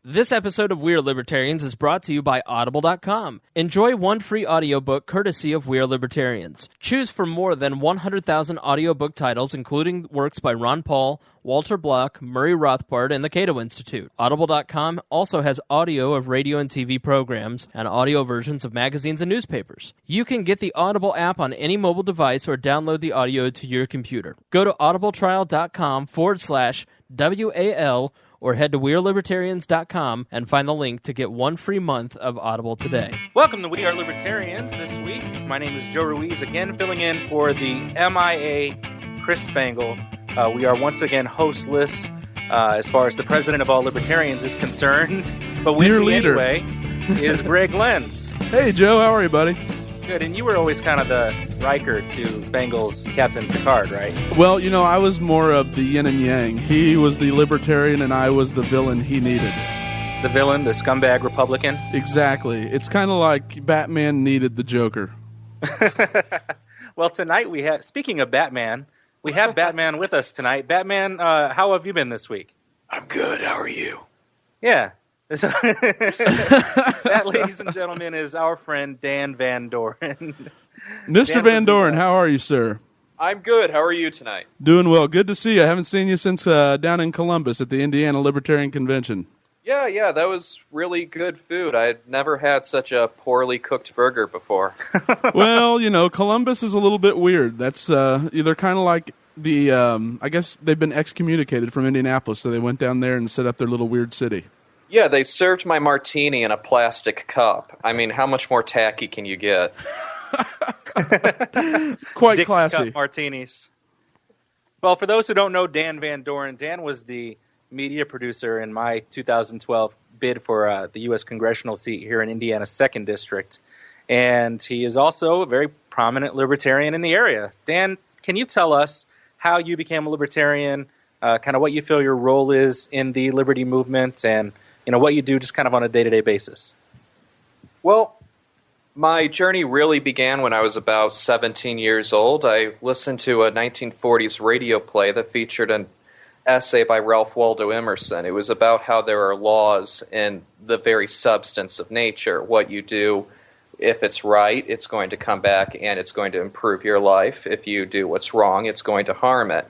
This episode of We Are Libertarians is brought to you by Audible.com. Enjoy one free audiobook courtesy of We Are Libertarians. Choose from more than 100,000 audiobook titles, including works by Ron Paul, Walter Block, Murray Rothbard, and the Cato Institute. Audible.com also has audio of radio and TV programs and audio versions of magazines and newspapers. You can get the Audible app on any mobile device or download the audio to your computer. Go to audibletrial.com/WAL or head to WeareLibertarians.com and find the link to get one free month of Audible today. Welcome to We Are Libertarians this week. My name is Joe Ruiz, again filling in for the MIA Chris Spangle. We are once again hostless as far as the president of all libertarians is concerned. But with me anyway is Greg Lenz. Hey, Joe. How are you, buddy? Good, and you were always kind of the Riker to Spangle's Captain Picard, right? Well, you know, I was more of the yin and yang. He was the libertarian, and I was the villain he needed. The villain, the scumbag Republican? Exactly. It's kind of like Batman needed the Joker. Well, tonight we have, speaking of Batman, we have Batman with us tonight. Batman, how have you been this week? I'm good. How are you? Yeah. That, ladies and gentlemen, is our friend Dan Van Doren. Mr. Van Doren, how are you, sir? I'm good. How are you tonight? Doing well. Good to see you. I haven't seen you since down in Columbus at the Indiana Libertarian Convention. Yeah, that was really good food. I had never had such a poorly cooked burger before. Well, you know, Columbus is a little bit weird. That's they're kind of like the, I guess they've been excommunicated from Indianapolis, so they went down there and set up their little weird city. Yeah, they served my martini in a plastic cup. I mean, how much more tacky can you get? Quite Dick's classy. Cup martinis. Well, for those who don't know Dan Van Doren, Dan was the media producer in my 2012 bid for the U.S. congressional seat here in Indiana's 2nd District. And he is also a very prominent libertarian in the area. Dan, can you tell us how you became a libertarian, kind of what you feel your role is in the liberty movement, and what you do just kind of on a day-to-day basis? Well, my journey really began when I was about 17 years old. I listened to a 1940s radio play that featured an essay by Ralph Waldo Emerson. It was about how there are laws in the very substance of nature. What you do, if it's right, it's going to come back and it's going to improve your life. If you do what's wrong, it's going to harm it.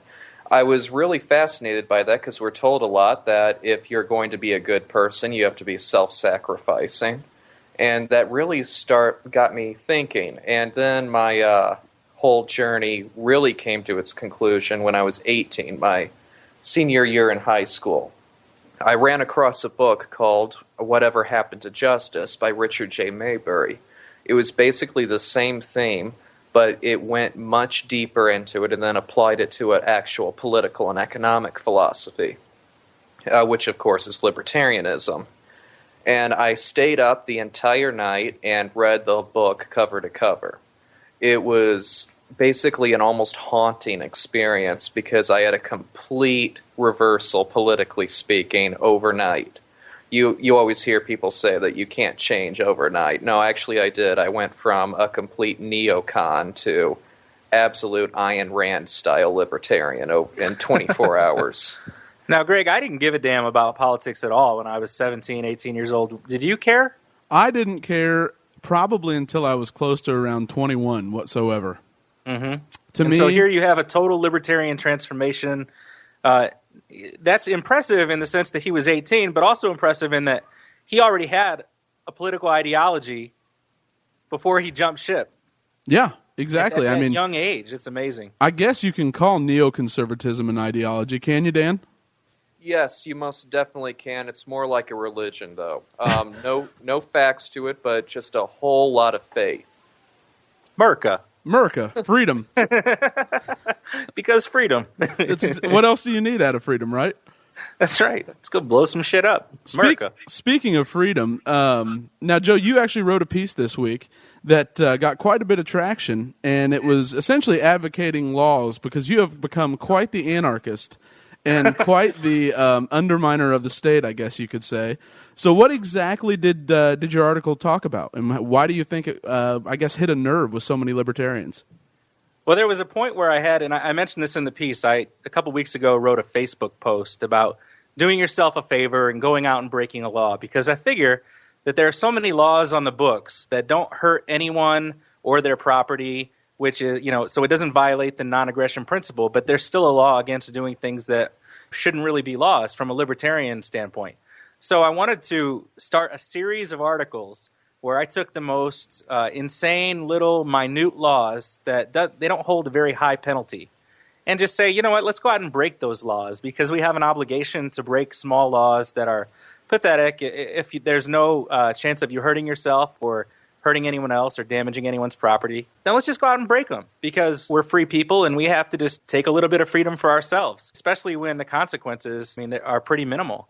I was really fascinated by that because we're told a lot that if you're going to be a good person, you have to be self-sacrificing. And that really got me thinking. And then my whole journey really came to its conclusion when I was 18, my senior year in high school. I ran across a book called Whatever Happened to Justice by Richard J. Maybury. It was basically the same theme, but it went much deeper into it and then applied it to an actual political and economic philosophy, which, of course, is libertarianism. And I stayed up the entire night and read the book cover to cover. It was basically an almost haunting experience because I had a complete reversal, politically speaking, overnight. You always hear people say that you can't change overnight. No, actually I did. I went from a complete neocon to absolute Ayn Rand-style libertarian in 24 hours. Now, Greg, I didn't give a damn about politics at all when I was 17, 18 years old. Did you care? I didn't care probably until I was close to around 21 whatsoever. Mm-hmm. So here you have a total libertarian transformation. That's impressive in the sense that he was 18, but also impressive in that he already had a political ideology before he jumped ship. Yeah, exactly. At young age, it's amazing. I guess you can call neoconservatism an ideology, can you, Dan? Yes, you most definitely can. It's more like a religion, though. No facts to it, but just a whole lot of faith. Merca, freedom. Because freedom. What else do you need out of freedom, right? That's right. Let's go blow some shit up. Speaking of freedom, now, Joe, you actually wrote a piece this week that got quite a bit of traction, and it was essentially advocating laws because you have become quite the anarchist and quite the underminer of the state, I guess you could say. So what exactly did your article talk about, and why do you think it, I guess, hit a nerve with so many libertarians? Well, there was a point where I had, and I mentioned this in the piece, a couple weeks ago wrote a Facebook post about doing yourself a favor and going out and breaking a law, because I figure that there are so many laws on the books that don't hurt anyone or their property, which is, so it doesn't violate the non-aggression principle, but there's still a law against doing things that shouldn't really be laws from a libertarian standpoint. So I wanted to start a series of articles where I took the most insane little minute laws that they don't hold a very high penalty, and just say, you know what, let's go out and break those laws, because we have an obligation to break small laws that are pathetic. If there's no chance of you hurting yourself or hurting anyone else or damaging anyone's property, then let's just go out and break them, because we're free people and we have to just take a little bit of freedom for ourselves, especially when the consequences, they are pretty minimal.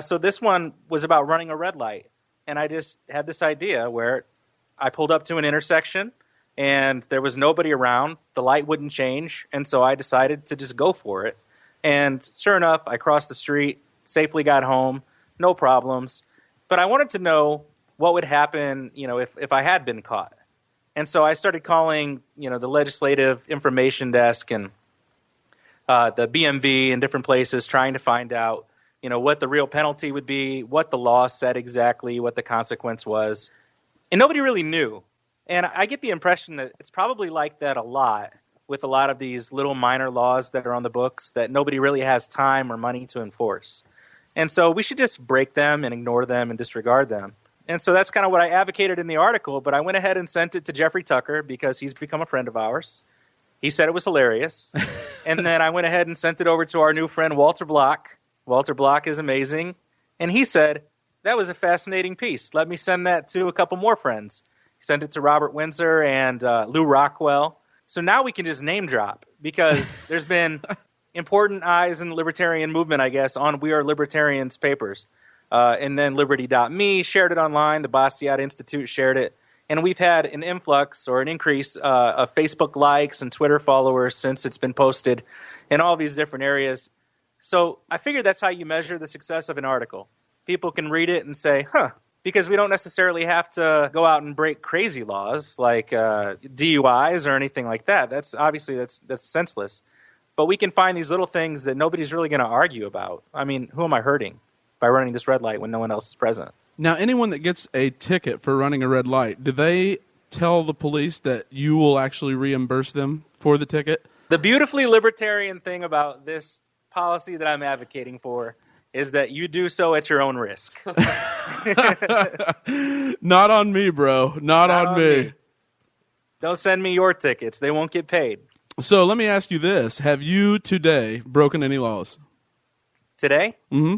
So this one was about running a red light. And I just had this idea where I pulled up to an intersection and there was nobody around. The light wouldn't change. And so I decided to just go for it. And sure enough, I crossed the street, safely got home, no problems. But I wanted to know what would happen, if I had been caught. And so I started calling, the Legislative Information Desk and the BMV and different places, trying to find out what the real penalty would be, what the law said exactly, what the consequence was. And nobody really knew. And I get the impression that it's probably like that a lot with a lot of these little minor laws that are on the books that nobody really has time or money to enforce. And so we should just break them and ignore them and disregard them. And so that's kind of what I advocated in the article, but I went ahead and sent it to Jeffrey Tucker because he's become a friend of ours. He said it was hilarious. And then I went ahead and sent it over to our new friend, Walter Block. Walter Block is amazing. And he said, that was a fascinating piece. Let me send that to a couple more friends. He sent it to Robert Windsor and Lou Rockwell. So now we can just name drop, because there's been important eyes in the libertarian movement, I guess, on We Are Libertarians papers. And then Liberty.me shared it online. The Bastiat Institute shared it. And we've had an influx or an increase of Facebook likes and Twitter followers since it's been posted in all these different areas. So I figured that's how you measure the success of an article. People can read it and say, because we don't necessarily have to go out and break crazy laws like DUIs or anything like that. That's senseless. But we can find these little things that nobody's really going to argue about. I mean, who am I hurting by running this red light when no one else is present? Now, anyone that gets a ticket for running a red light, do they tell the police that you will actually reimburse them for the ticket? The beautifully libertarian thing about this policy that I'm advocating for is that you do so at your own risk. Not on me, bro. Not on me. Don't send me your tickets. They won't get paid. So let me ask you this. Have you today broken any laws? Today? Mm-hmm.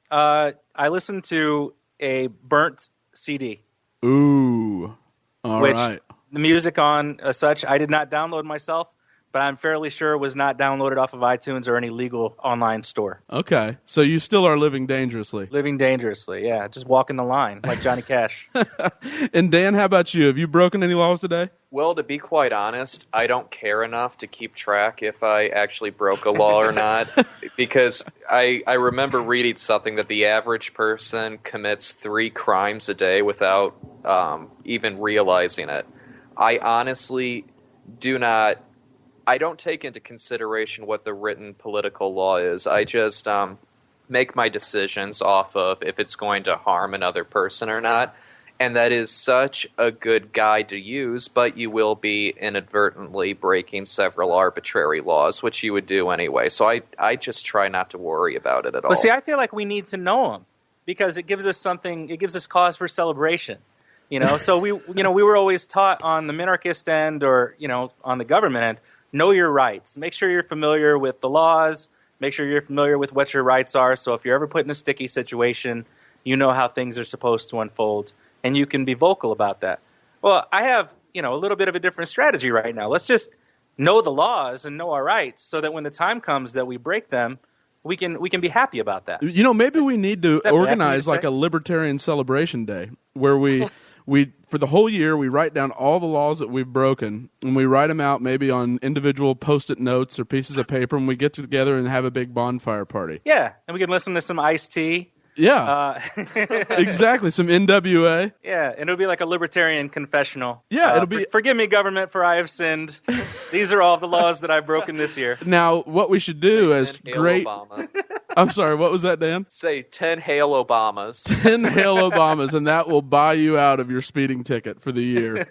I listened to a burnt CD. Ooh. All right. The music on such, I did not download myself, but I'm fairly sure it was not downloaded off of iTunes or any legal online store. Okay. So you still are living dangerously. Living dangerously, yeah. Just walking the line like Johnny Cash. And Dan, how about you? Have you broken any laws today? Well, to be quite honest, I don't care enough to keep track if I actually broke a law or not, because I remember reading something that the average person commits 3 crimes a day without even realizing it. I honestly I don't take into consideration what the written political law is. I just make my decisions off of if it's going to harm another person or not. And that is such a good guide to use, but you will be inadvertently breaking several arbitrary laws, which you would do anyway. So I just try not to worry about it at all. But see, I feel like we need to know them because it gives us something, it gives us cause for celebration. So we were always taught on the minarchist end or, on the government end, know your rights. Make sure you're familiar with the laws. Make sure you're familiar with what your rights are. So if you're ever put in a sticky situation, you know how things are supposed to unfold. And you can be vocal about that. Well, I have, a little bit of a different strategy right now. Let's just know the laws and know our rights so that when the time comes that we break them, we can be happy about that. Maybe we need to organize like a libertarian celebration day where we for the whole year, we write down all the laws that we've broken, and we write them out maybe on individual Post-it notes or pieces of paper, and we get together and have a big bonfire party. Yeah, and we can listen to some Ice-T. Yeah, exactly. Some NWA. Yeah, and it'll be like a libertarian confessional. Yeah, it'll be. Forgive me, government, for I have sinned. These are all the laws that I've broken this year. Now, what we should do as great. Obama. I'm sorry, what was that, Dan? Say 10 Hail Obamas. 10 Hail Obamas, and that will buy you out of your speeding ticket for the year.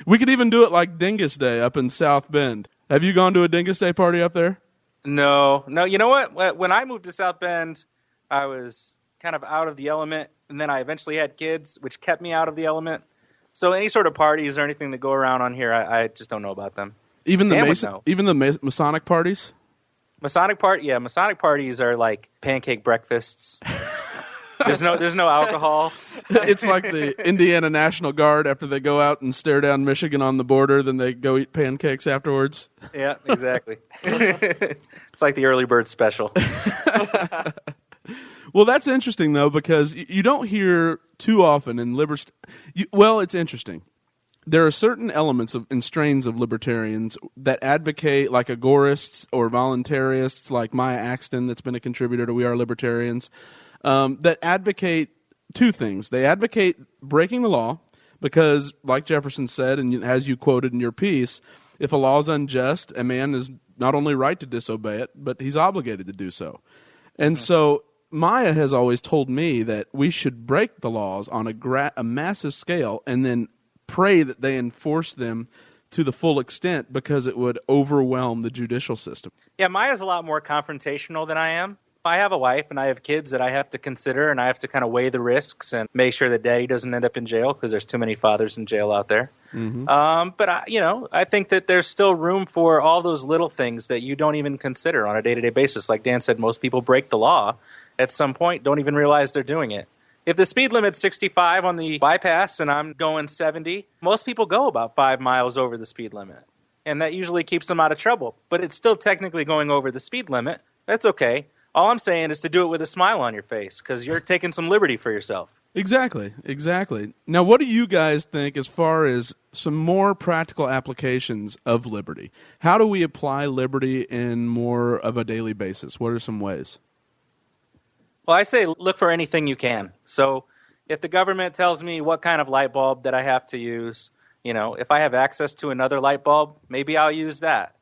We could even do it like Dingus Day up in South Bend. Have you gone to a Dingus Day party up there? No. You know what? When I moved to South Bend, I was kind of out of the element, and then I eventually had kids, which kept me out of the element. So any sort of parties or anything that go around on here, I just don't know about them. Even the Masonic parties? Masonic parties are like pancake breakfasts. There's no alcohol. It's like the Indiana National Guard after they go out and stare down Michigan on the border, then they go eat pancakes afterwards. Yeah, exactly. It's like the early bird special. Well, that's interesting, though, because you don't hear too often in well, it's interesting. There are certain elements and strains of libertarians that advocate, like agorists or voluntarists, like Maya Axton, that's been a contributor to We Are Libertarians, that advocate two things. They advocate breaking the law because, like Jefferson said, and as you quoted in your piece, if a law is unjust, a man is not only right to disobey it, but he's obligated to do so. And so Maya has always told me that we should break the laws on a massive scale and then pray that they enforce them to the full extent because it would overwhelm the judicial system. Yeah, Maya's a lot more confrontational than I am. I have a wife and I have kids that I have to consider, and I have to kind of weigh the risks and make sure that daddy doesn't end up in jail because there's too many fathers in jail out there. Mm-hmm. But I think that there's still room for all those little things that you don't even consider on a day-to-day basis. Like Dan said, most people break the law at some point, don't even realize they're doing it. If the speed limit's 65 on the bypass and I'm going 70, most people go about 5 miles over the speed limit. And that usually keeps them out of trouble. But it's still technically going over the speed limit. That's okay. All I'm saying is to do it with a smile on your face because you're taking some liberty for yourself. Exactly. Now, what do you guys think as far as some more practical applications of liberty? How do we apply liberty in more of a daily basis? What are some ways? Well, I say look for anything you can. So if the government tells me what kind of light bulb that I have to use, if I have access to another light bulb, maybe I'll use that.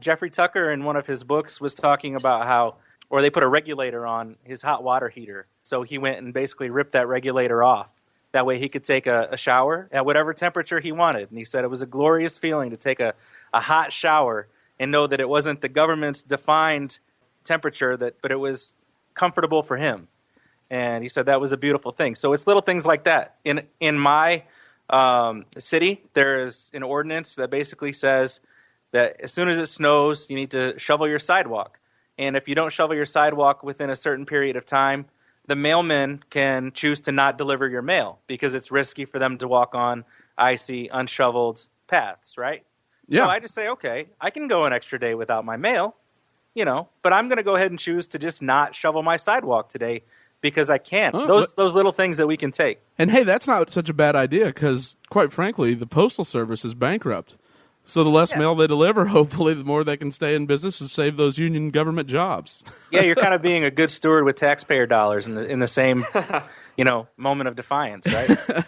Jeffrey Tucker in one of his books was talking about or they put a regulator on his hot water heater. So he went and basically ripped that regulator off. That way he could take a shower at whatever temperature he wanted. And he said it was a glorious feeling to take a hot shower and know that it wasn't the government's defined temperature, but it was comfortable for him. And he said that was a beautiful thing. So it's little things like that. In my city, there is an ordinance that basically says that as soon as it snows, you need to shovel your sidewalk. And if you don't shovel your sidewalk within a certain period of time, the mailman can choose to not deliver your mail because it's risky for them to walk on icy, unshoveled paths, right? Yeah. So I just say, okay, I can go an extra day without my mail, but I'm going to go ahead and choose to just not shovel my sidewalk today because I can. Those little things that we can take. And hey, that's not such a bad idea because, quite frankly, the Postal Service is bankrupt. So the less mail they deliver, hopefully, the more they can stay in business and save those union government jobs. Yeah, you're kind of being a good steward with taxpayer dollars in the same, moment of defiance, right?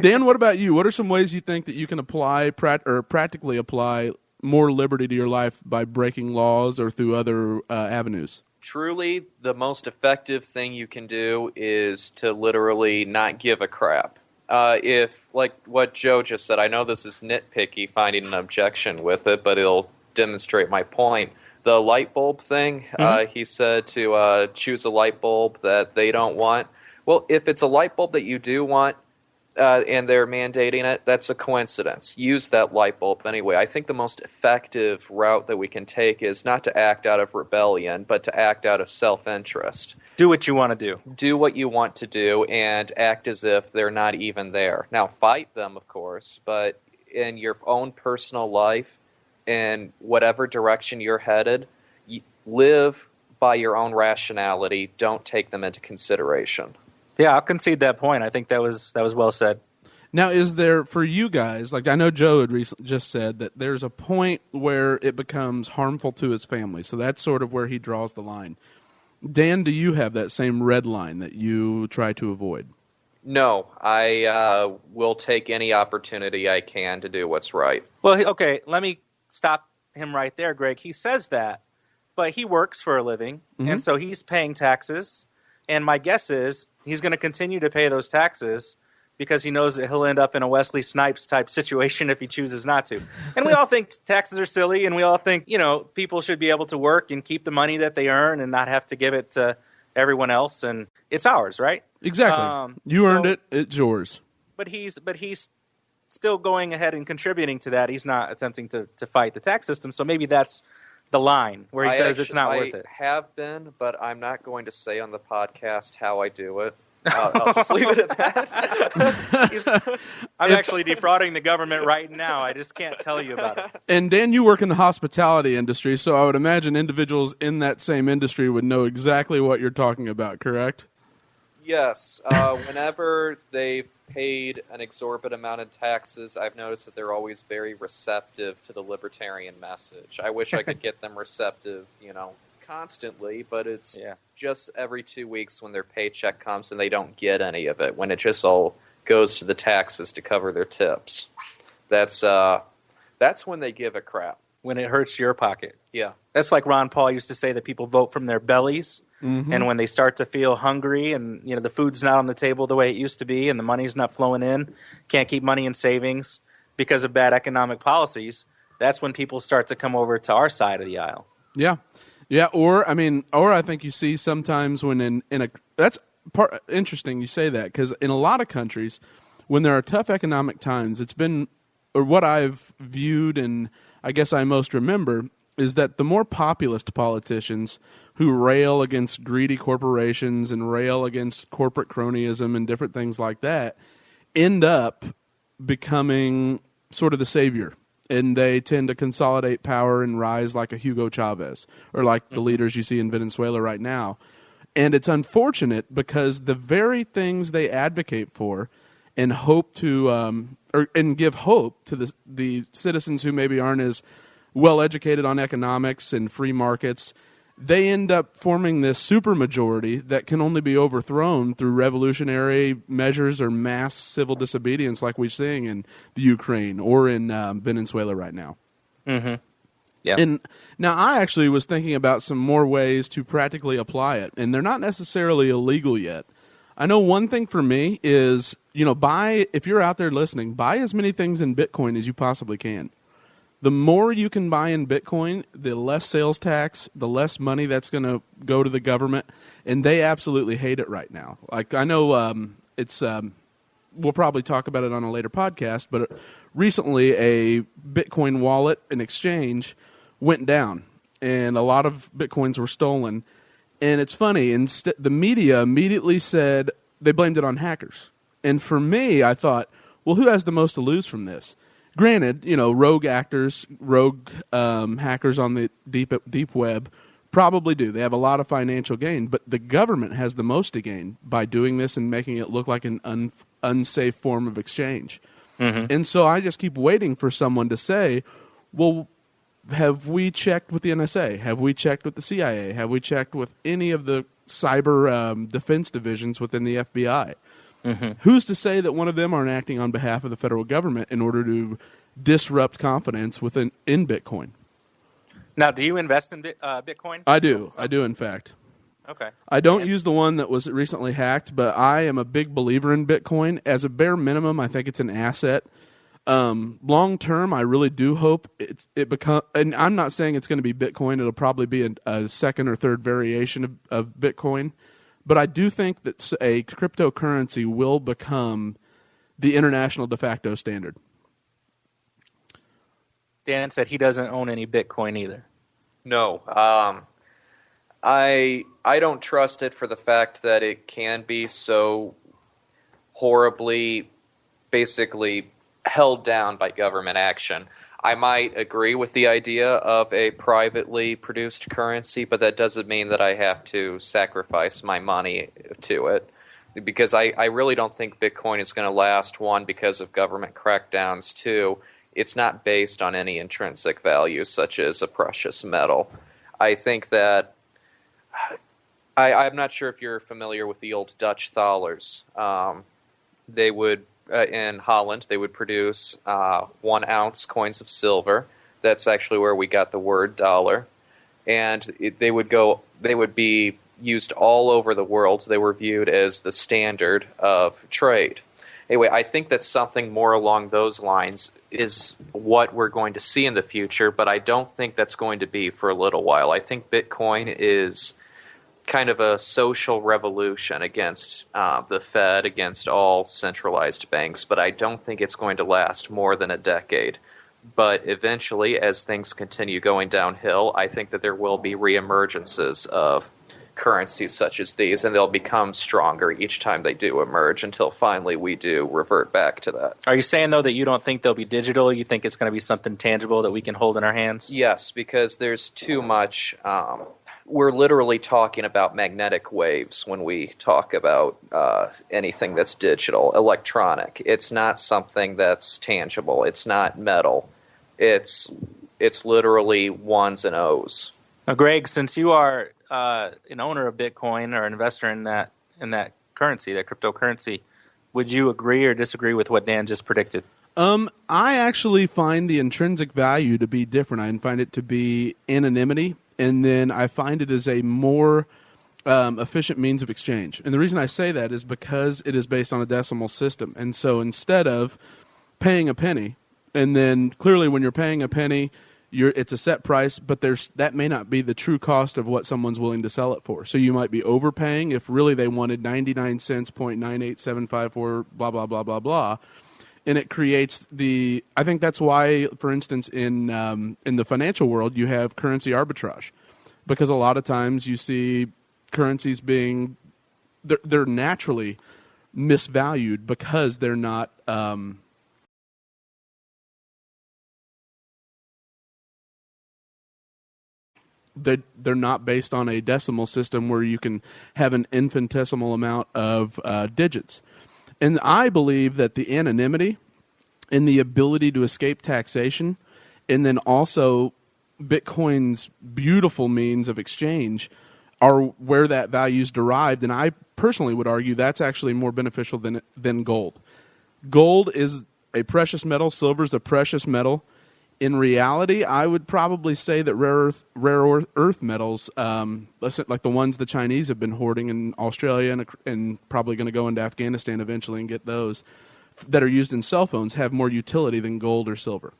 Dan, what about you? What are some ways you think that you can apply or practically apply more liberty to your life by breaking laws or through other avenues? Truly, the most effective thing you can do is to literally not give a crap. If, like what Joe just said, I know this is nitpicky finding an objection with it, but it'll demonstrate my point. The light bulb thing, he said to choose a light bulb that they don't want. Well, if it's a light bulb that you do want and they're mandating it, that's a coincidence. Use that light bulb anyway. I think the most effective route that we can take is not to act out of rebellion, but to act out of self-interest. Do what you want to do. Do what you want to do and act as if they're not even there. Now, fight them, of course, but in your own personal life, in whatever direction you're headed, live by your own rationality. Don't take them into consideration. Yeah, I'll concede that point. I think that was well said. Now, is there, for you guys, like I know Joe had just said that there's a point where it becomes harmful to his family, so that's sort of where he draws the line. Dan, do you have that same red line that you try to avoid? No, I will take any opportunity I can to do what's right. Well, okay, let me stop him right there, Greg. He says that, but he works for a living, and so he's paying taxes. And my guess is he's going to continue to pay those taxes because he knows that he'll end up in a Wesley Snipes type situation if he chooses not to. And we all think taxes are silly, and we all think, people should be able to work and keep the money that they earn and not have to give it to everyone else, and it's ours, right? Exactly. You earned it, it's yours. But he's still going ahead and contributing to that. He's not attempting to fight the tax system, so maybe that's the line where he says it's not worth it. I have been, but I'm not going to say on the podcast how I do it. I'll just leave it at that. I'm actually defrauding the government right now. I just can't tell you about it. And Dan, you work in the hospitality industry, so I would imagine individuals in that same industry would know exactly what you're talking about, correct? Yes. Whenever they've paid an exorbitant amount in taxes, I've noticed that they're always very receptive to the libertarian message. I wish I could get them receptive, constantly, but it's just every 2 weeks when their paycheck comes and they don't get any of it, when it just all goes to the taxes to cover their tips. That's when they give a crap. When it hurts your pocket. Yeah. That's like Ron Paul used to say that people vote from their bellies, and when they start to feel hungry and the food's not on the table the way it used to be and the money's not flowing in, can't keep money in savings because of bad economic policies, that's when people start to come over to our side of the aisle. Yeah. Yeah, or I think you see sometimes when that's interesting you say that, because in a lot of countries, when there are tough economic times, it's been, or what I've viewed and I guess I most remember, is that the more populist politicians who rail against greedy corporations and rail against corporate cronyism and different things like that end up becoming sort of the savior. And they tend to consolidate power and rise like a Hugo Chavez or like the leaders you see in Venezuela right now. And it's unfortunate because the very things they advocate for and hope to and give hope to the citizens who maybe aren't as well educated on economics and free markets, they end up forming this supermajority that can only be overthrown through revolutionary measures or mass civil disobedience like we're seeing in the Ukraine or in Venezuela right now. Mm-hmm. Yeah. And now I actually was thinking about some more ways to practically apply it, and they're not necessarily illegal yet. I know one thing for me is, if you're out there listening, buy as many things in Bitcoin as you possibly can. The more you can buy in Bitcoin, the less sales tax, the less money that's going to go to the government, and they absolutely hate it right now. Like I know we'll probably talk about it on a later podcast, but recently a Bitcoin wallet and exchange went down, and a lot of Bitcoins were stolen. And it's funny, the media immediately said they blamed it on hackers. And for me, I thought, well, who has the most to lose from this? Granted, rogue hackers on the deep web probably do. They have a lot of financial gain, but the government has the most to gain by doing this and making it look like an unsafe form of exchange. Mm-hmm. And so I just keep waiting for someone to say, well, have we checked with the NSA? Have we checked with the CIA? Have we checked with any of the cyber defense divisions within the FBI? Mm-hmm. Who's to say that one of them aren't acting on behalf of the federal government in order to disrupt confidence in Bitcoin? Now, do you invest in Bitcoin? I do. I do, in fact. Okay. I don't use the one that was recently hacked, but I am a big believer in Bitcoin. As a bare minimum, I think it's an asset. Long term, I really do hope it become. And I'm not saying it's going to be Bitcoin. It'll probably be a second or third variation of Bitcoin. But I do think that a cryptocurrency will become the international de facto standard. Dan said he doesn't own any Bitcoin either. No. I don't trust it for the fact that it can be so horribly, basically, held down by government action. I might agree with the idea of a privately produced currency, but that doesn't mean that I have to sacrifice my money to it. Because I really don't think Bitcoin is going to last, one, because of government crackdowns, two, it's not based on any intrinsic value, such as a precious metal. I think that I'm not sure if you're familiar with the old Dutch thalers. They would, in Holland, they would produce 1 ounce coins of silver. That's actually where we got the word dollar. And they would be used all over the world. They were viewed as the standard of trade. Anyway, I think that something more along those lines is what we're going to see in the future, but I don't think that's going to be for a little while. I think Bitcoin is kind of a social revolution against the Fed, against all centralized banks, but I don't think it's going to last more than a decade. But eventually, as things continue going downhill, I think that there will be reemergences of currencies such as these, and they'll become stronger each time they do emerge until finally we do revert back to that. Are you saying, though, that you don't think they'll be digital? You think it's going to be something tangible that we can hold in our hands? Yes, because there's too much. We're literally talking about magnetic waves when we talk about anything that's digital, electronic. It's not something that's tangible. It's not metal. It's literally ones and O's. Now, Greg, since you are an owner of Bitcoin or an investor in that currency, that cryptocurrency, would you agree or disagree with what Dan just predicted? I actually find the intrinsic value to be different. I find it to be anonymity, and then I find it as a more efficient means of exchange. And the reason I say that is because it is based on a decimal system. And so instead of paying a penny, and then clearly when you're paying a penny, it's a set price, but that may not be the true cost of what someone's willing to sell it for. So you might be overpaying if really they wanted 99 cents, 0.98754, blah, blah, blah, blah, blah. And it creates I think that's why, for instance, in the financial world, you have currency arbitrage. Because a lot of times you see currencies they're naturally misvalued because they're not... They're not based on a decimal system where you can have an infinitesimal amount of digits. And I believe that the anonymity and the ability to escape taxation, and then also Bitcoin's beautiful means of exchange, are where that value is derived. And I personally would argue that's actually more beneficial than gold. Gold is a precious metal. Silver is a precious metal. In reality, I would probably say that rare earth metals, like the ones the Chinese have been hoarding in Australia and probably going to go into Afghanistan eventually and get those, that are used in cell phones, have more utility than gold or silver.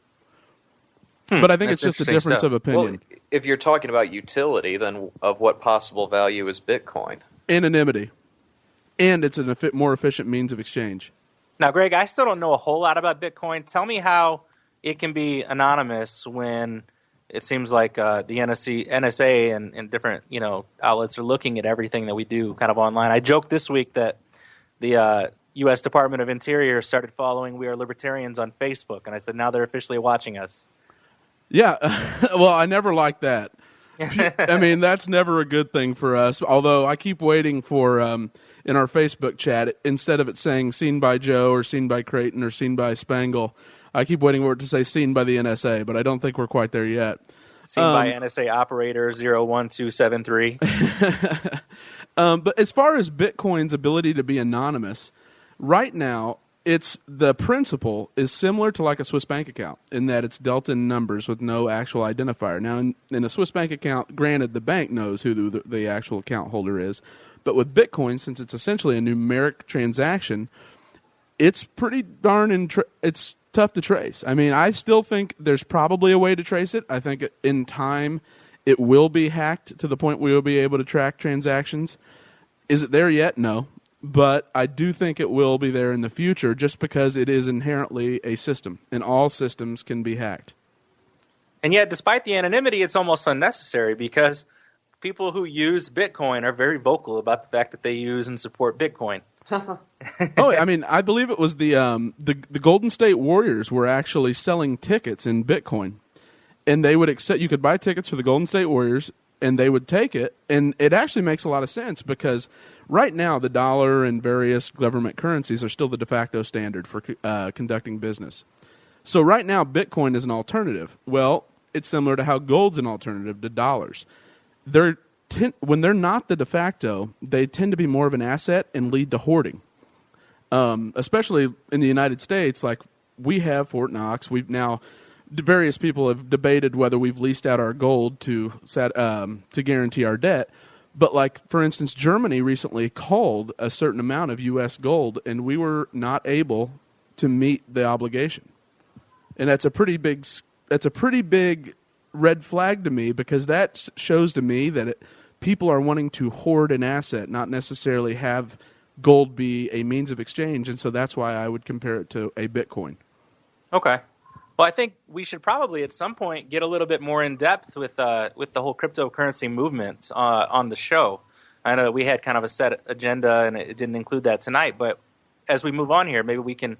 But I think it's just a difference of opinion. Well, if you're talking about utility, then of what possible value is Bitcoin? Anonymity. And it's a more efficient means of exchange. Now, Greg, I still don't know a whole lot about Bitcoin. Tell me how it can be anonymous when it seems like the NSA and different outlets are looking at everything that we do kind of online. I joked this week that the U.S. Department of Interior started following We Are Libertarians on Facebook, and I said now they're officially watching us. Yeah, well, I never liked that. I mean, that's never a good thing for us, although I keep waiting for, in our Facebook chat, instead of it saying seen by Joe or seen by Creighton or seen by Spangle, I keep waiting for it to say seen by the NSA, but I don't think we're quite there yet. Seen by NSA operator 01273. But as far as Bitcoin's ability to be anonymous, right now, the principle is similar to like a Swiss bank account in that it's dealt in numbers with no actual identifier. Now, in a Swiss bank account, granted, the bank knows who the actual account holder is, but with Bitcoin, since it's essentially a numeric transaction, it's pretty darn it's tough to trace. I mean, I still think there's probably a way to trace it. I think in time it will be hacked to the point where we'll be able to track transactions. Is it there yet? No. But I do think it will be there in the future just because it is inherently a system, and all systems can be hacked. And yet, despite the anonymity, it's almost unnecessary because people who use Bitcoin are very vocal about the fact that they use and support Bitcoin. Oh, I mean, I believe it was the Golden State Warriors were actually selling tickets in Bitcoin, and they would accept. You could buy tickets for the Golden State Warriors, and they would take it. And it actually makes a lot of sense because right now the dollar and various government currencies are still the de facto standard for conducting business. So right now, Bitcoin is an alternative. Well, it's similar to how gold's an alternative to dollars. when they're not the de facto, they tend to be more of an asset and lead to hoarding. Especially in the United States, like we have Fort Knox. We've now, various people have debated whether we've leased out our gold to guarantee our debt. But like, for instance, Germany recently called a certain amount of U.S. gold, and we were not able to meet the obligation. And that's a pretty big red flag to me, because that shows to me that people are wanting to hoard an asset, not necessarily have gold be a means of exchange. And so that's why I would compare it to a Bitcoin. Okay. Well, I think we should probably at some point get a little bit more in depth with the whole cryptocurrency movement on the show. I know that we had kind of a set agenda and it didn't include that tonight, but as we move on here, maybe we can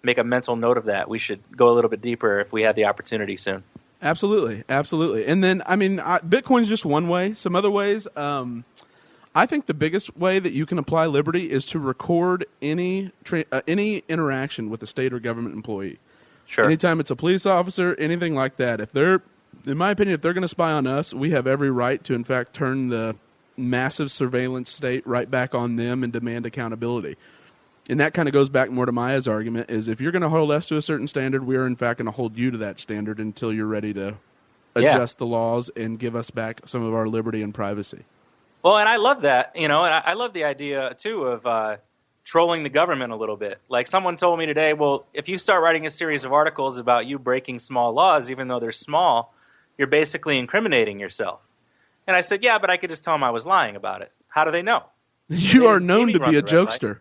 make a mental note of that. We should go a little bit deeper if we have the opportunity soon. Absolutely. And then, Bitcoin's just one way. Some other ways, I think the biggest way that you can apply liberty is to record any interaction with a state or government employee. Sure. Anytime it's a police officer, anything like that. In my opinion, if they're going to spy on us, we have every right to, in fact, turn the massive surveillance state right back on them and demand accountability. And that kind of goes back more to Maya's argument, is if you're going to hold us to a certain standard, we are, in fact, going to hold you to that standard until you're ready to adjust the laws and give us back some of our liberty and privacy. Well, and I love that, and I love the idea, too, of trolling the government a little bit. Like someone told me today, well, if you start writing a series of articles about you breaking small laws, even though they're small, you're basically incriminating yourself. And I said, yeah, but I could just tell them I was lying about it. How do they know? You are known to be a jokester.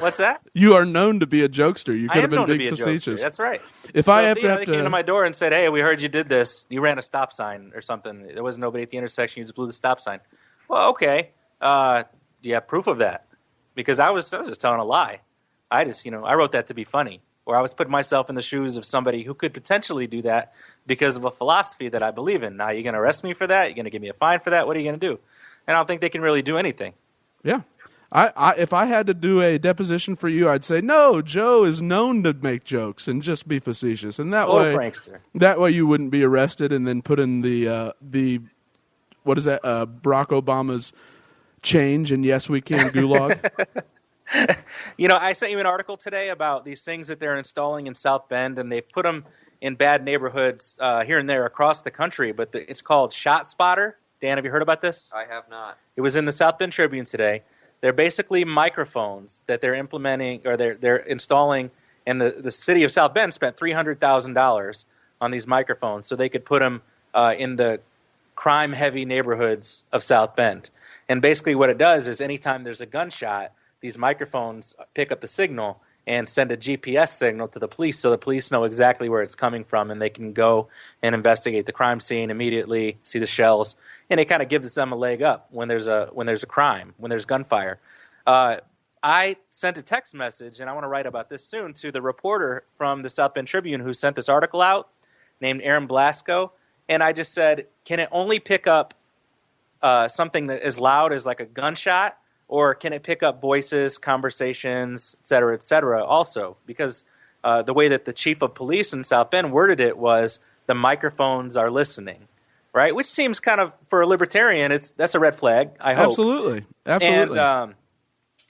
What's that? You are known to be a jokester. You could have been being facetious. That's right. If I have they came to my door and said, hey, we heard you did this. You ran a stop sign or something. There was nobody at the intersection. You just blew the stop sign. Well, okay. Do you have proof of that? Because I was just telling a lie. I wrote that to be funny. Or I was putting myself in the shoes of somebody who could potentially do that because of a philosophy that I believe in. Now, you're going to arrest me for that? You're going to give me a fine for that? What are you going to do? And I don't think they can really do anything. Yeah. If I had to do a deposition for you, I'd say, no, Joe is known to make jokes and just be facetious. And prankster. That way you wouldn't be arrested and then put in the what is that, Barack Obama's change and yes, we can gulag. I sent you an article today about these things that they're installing in South Bend, and they've put them in bad neighborhoods here and there across the country, but it's called Shot Spotter. Dan, have you heard about this? I have not. It was in the South Bend Tribune today. They're basically microphones that they're implementing or they're installing, and the city of South Bend spent $300,000 on these microphones so they could put them in the crime-heavy neighborhoods of South Bend. And basically what it does is anytime there's a gunshot, these microphones pick up the signal and send a GPS signal to the police so the police know exactly where it's coming from, and they can go and investigate the crime scene immediately, see the shells, and it kind of gives them a leg up when there's a crime, when there's gunfire. I sent a text message, and I want to write about this soon, to the reporter from the South Bend Tribune who sent this article out, named Aaron Blasco, and I just said, can it only pick up something that is loud as like a gunshot, or can it pick up voices, conversations, et cetera, also? Because the way that the chief of police in South Bend worded it was the microphones are listening, right? Which seems kind of, for a libertarian, that's a red flag, I hope. Absolutely. And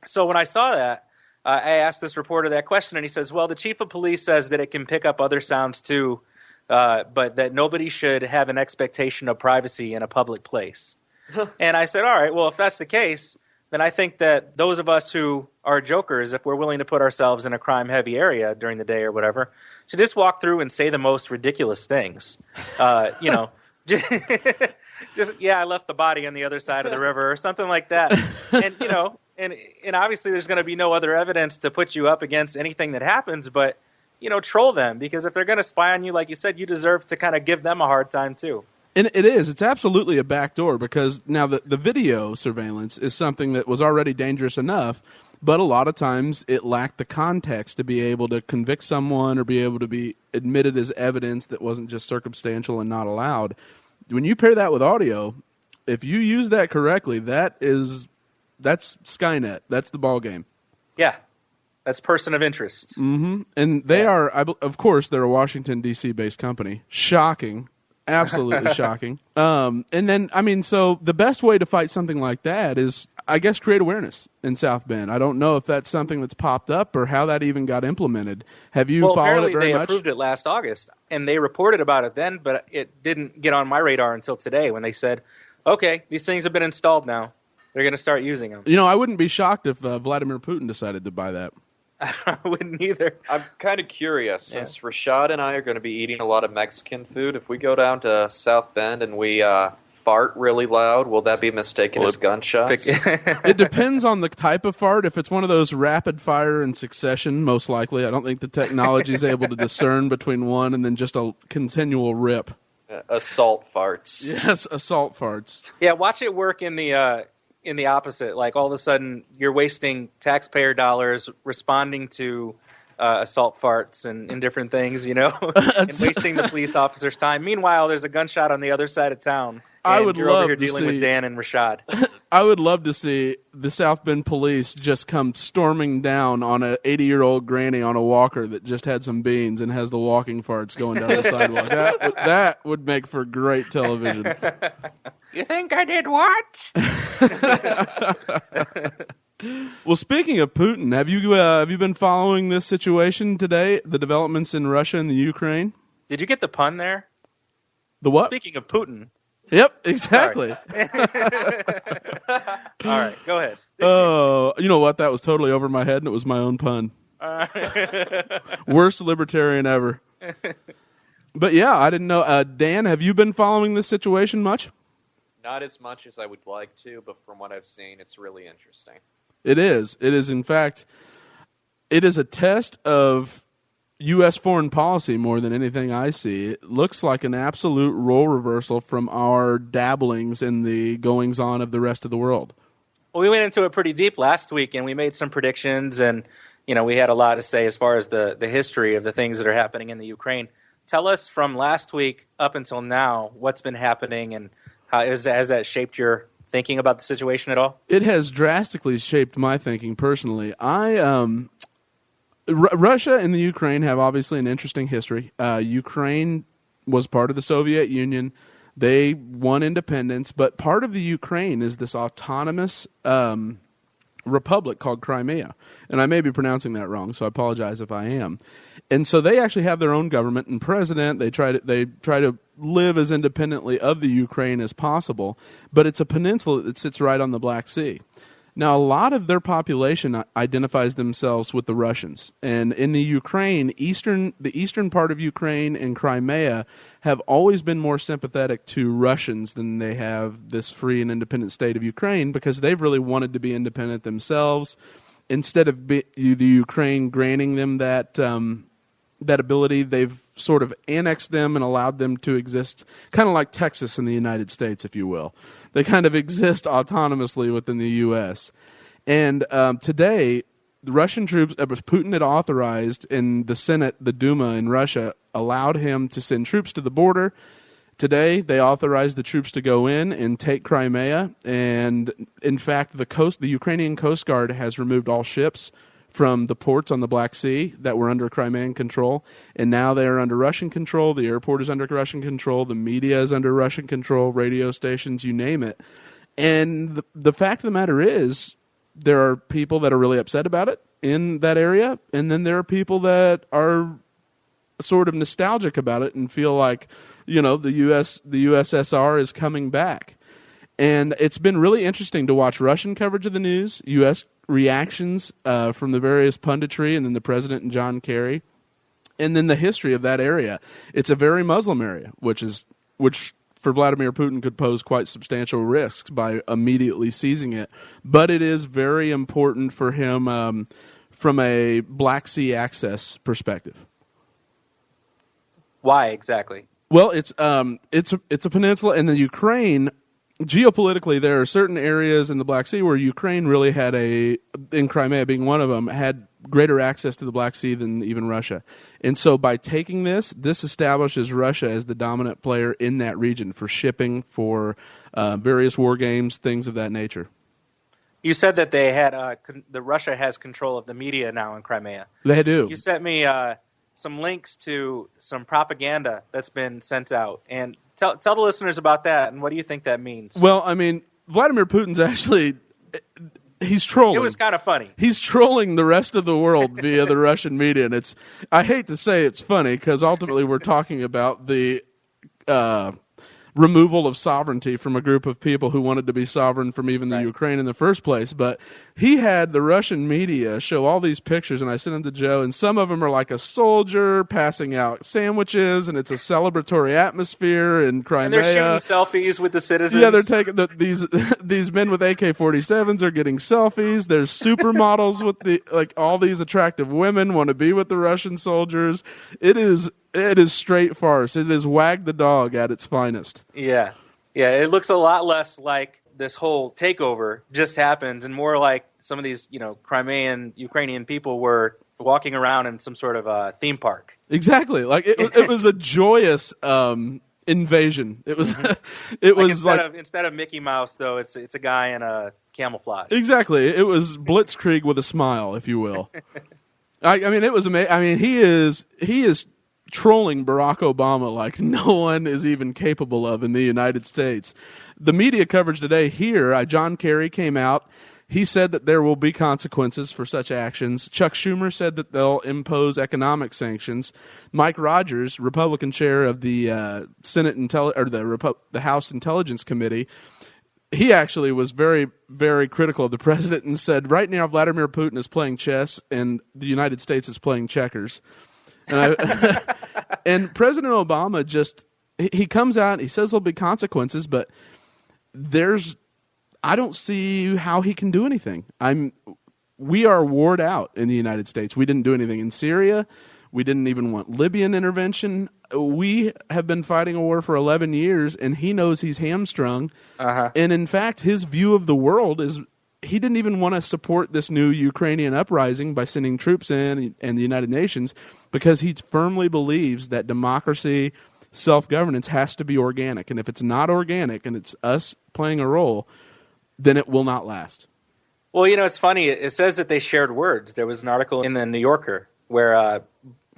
so when I saw that, I asked this reporter that question, and he says, well, the chief of police says that it can pick up other sounds too, but that nobody should have an expectation of privacy in a public place. And I said, all right, well, if that's the case, then I think that those of us who are jokers, if we're willing to put ourselves in a crime-heavy area during the day or whatever, should just walk through and say the most ridiculous things. I left the body on the other side of the river or something like that. And obviously there's going to be no other evidence to put you up against anything that happens, but, troll them, because if they're going to spy on you, like you said, you deserve to kind of give them a hard time too. And it is. It's absolutely a backdoor, because now the video surveillance is something that was already dangerous enough, but a lot of times it lacked the context to be able to convict someone or be able to be admitted as evidence that wasn't just circumstantial and not allowed. When you pair that with audio, if you use that correctly, that's Skynet. That's the ball game. Yeah. That's person of interest. Mm-hmm. And they are, of course, they're a Washington, D.C. based company. Shocking. Absolutely shocking. And then, I mean, so the best way to fight something like that is, I guess, create awareness in South Bend. I don't know if that's something that's popped up or how that even got implemented. Have you followed it very much? They approved it last August, and they reported about it then, but it didn't get on my radar until today when they said, okay, these things have been installed now. They're going to start using them. You know, I wouldn't be shocked if Vladimir Putin decided to buy that. I wouldn't either. I'm kind of curious, since Rashad and I are going to be eating a lot of Mexican food. If we go down to South Bend and we fart really loud, will that be mistaken as gunshots? It depends on the type of fart. If it's one of those rapid fire in succession, most likely. I don't think the technology is able to discern between one and then just a continual rip. Assault farts. Yes, assault farts. Yeah, watch it work in the opposite. Like, all of a sudden, you're wasting taxpayer dollars responding to assault farts and different things, you know, and wasting the police officer's time. Meanwhile, there's a gunshot on the other side of town. And you're over here dealing with Dan and Rashad. I would love to see the South Bend police just come storming down on a 80-year-old granny on a walker that just had some beans and has the walking farts going down the sidewalk. That would make for great television. You think I did what? Well, speaking of Putin, have you been following this situation today? The developments in Russia and the Ukraine. Did you get the pun there? The what? Speaking of Putin. Yep, exactly. All right, go ahead. Oh, you know what? That was totally over my head, and it was my own pun. Worst libertarian ever. But yeah, I didn't know. Dan, have you been following this situation much? Not as much as I would like to, but from what I've seen, it's really interesting. It is. It is, in fact, it is a test of U.S. foreign policy more than anything I see. It looks like an absolute role reversal from our dabblings in the goings-on of the rest of the world. Well, we went into it pretty deep last week, and we made some predictions, and we had a lot to say as far as the history of the things that are happening in the Ukraine. Tell us from last week up until now what's been happening, and how has that shaped your thinking about the situation at all? It has drastically shaped my thinking personally. Russia and the Ukraine have obviously an interesting history. Ukraine was part of the Soviet Union. They won independence, but part of the Ukraine is this autonomous republic called Crimea. And I may be pronouncing that wrong, so I apologize if I am. And so they actually have their own government and president. They try to live as independently of the Ukraine as possible, but it's a peninsula that sits right on the Black Sea. Now, a lot of their population identifies themselves with the Russians. And in the Ukraine, the eastern part of Ukraine and Crimea have always been more sympathetic to Russians than they have this free and independent state of Ukraine, because they've really wanted to be independent themselves. Instead of the Ukraine granting them that ability, they've sort of annexed them and allowed them to exist kind of like Texas in the United States, if you will. They kind of exist autonomously within the U.S. And today, the Russian troops, Putin had authorized in the Senate, the Duma in Russia, allowed him to send troops to the border. Today, they authorized the troops to go in and take Crimea. And in fact, the Ukrainian Coast Guard has removed all ships from the ports on the Black Sea that were under Crimean control, and now they are under Russian control. The airport is under Russian control. The media is under Russian control, radio stations, you name it. And the fact of the matter is, there are people that are really upset about it in that area, and then there are people that are sort of nostalgic about it and feel like, the USSR is coming back. And it's been really interesting to watch Russian coverage of the news, U.S. reactions from the various punditry, and then the president and John Kerry, and then the history of that area. It's a very Muslim area, which for Vladimir Putin could pose quite substantial risks by immediately seizing it. But it is very important for him from a Black Sea access perspective. Why exactly? Well, it's a peninsula, and the Ukraine. Geopolitically, there are certain areas in the Black Sea where Ukraine really had in Crimea being one of them, had greater access to the Black Sea than even Russia. And so by taking this establishes Russia as the dominant player in that region for shipping, for various war games, things of that nature. You said that they had Russia has control of the media now in Crimea. They do. You sent me some links to some propaganda that's been sent out, and Tell the listeners about that, and what do you think that means? Well, I mean, Vladimir Putin's actually... He's trolling. It was kind of funny. He's trolling the rest of the world via the Russian media, and I hate to say it's funny because ultimately we're talking about the removal of sovereignty from a group of people who wanted to be sovereign from even the Ukraine in the first place. But he had the Russian media show all these pictures, and I sent them to Joe, and some of them are like a soldier passing out sandwiches, and it's a celebratory atmosphere in Crimea. And they're shooting selfies with the citizens. Yeah, they're taking these men with AK-47s are getting selfies. There's supermodels with all these attractive women want to be with the Russian soldiers. It is straight farce. It is wag the dog at its finest. Yeah. It looks a lot less like this whole takeover just happens, and more like some of these, Crimean Ukrainian people were walking around in some sort of theme park. Exactly. Like it was a joyous invasion. It was. It was instead of Mickey Mouse, though, it's a guy in a camouflage. Exactly. It was Blitzkrieg with a smile, if you will. I mean, it was amazing. I mean, he is trolling Barack Obama like no one is even capable of in the United States. The media coverage today here, John Kerry came out. He said that there will be consequences for such actions. Chuck Schumer said that they'll impose economic sanctions. Mike Rogers, Republican chair of the the House Intelligence Committee, he actually was very, very critical of the president and said, right now Vladimir Putin is playing chess and the United States is playing checkers. And President Obama he comes out and he says there'll be consequences, but I don't see how he can do anything. We are warred out in the United States. We didn't do anything in Syria. We didn't even want Libyan intervention. We have been fighting a war for 11 years, and he knows he's hamstrung. Uh-huh. And in fact, his view of the world is he didn't even want to support this new Ukrainian uprising by sending troops in and the United Nations because he firmly believes that democracy, self-governance has to be organic. And if it's not organic and it's us playing a role, then it will not last. Well, it's funny. It says that they shared words. There was an article in the New Yorker where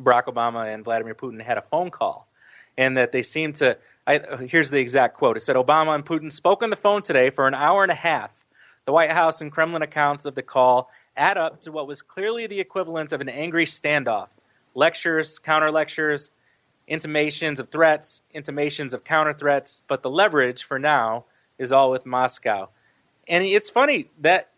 Barack Obama and Vladimir Putin had a phone call, and that they seemed to here's the exact quote. It said, Obama and Putin spoke on the phone today for an hour and a half. The White House and Kremlin accounts of the call add up to what was clearly the equivalent of an angry standoff. Lectures, counter-lectures, intimations of threats, intimations of counter-threats, but the leverage for now is all with Moscow. And it's funny, that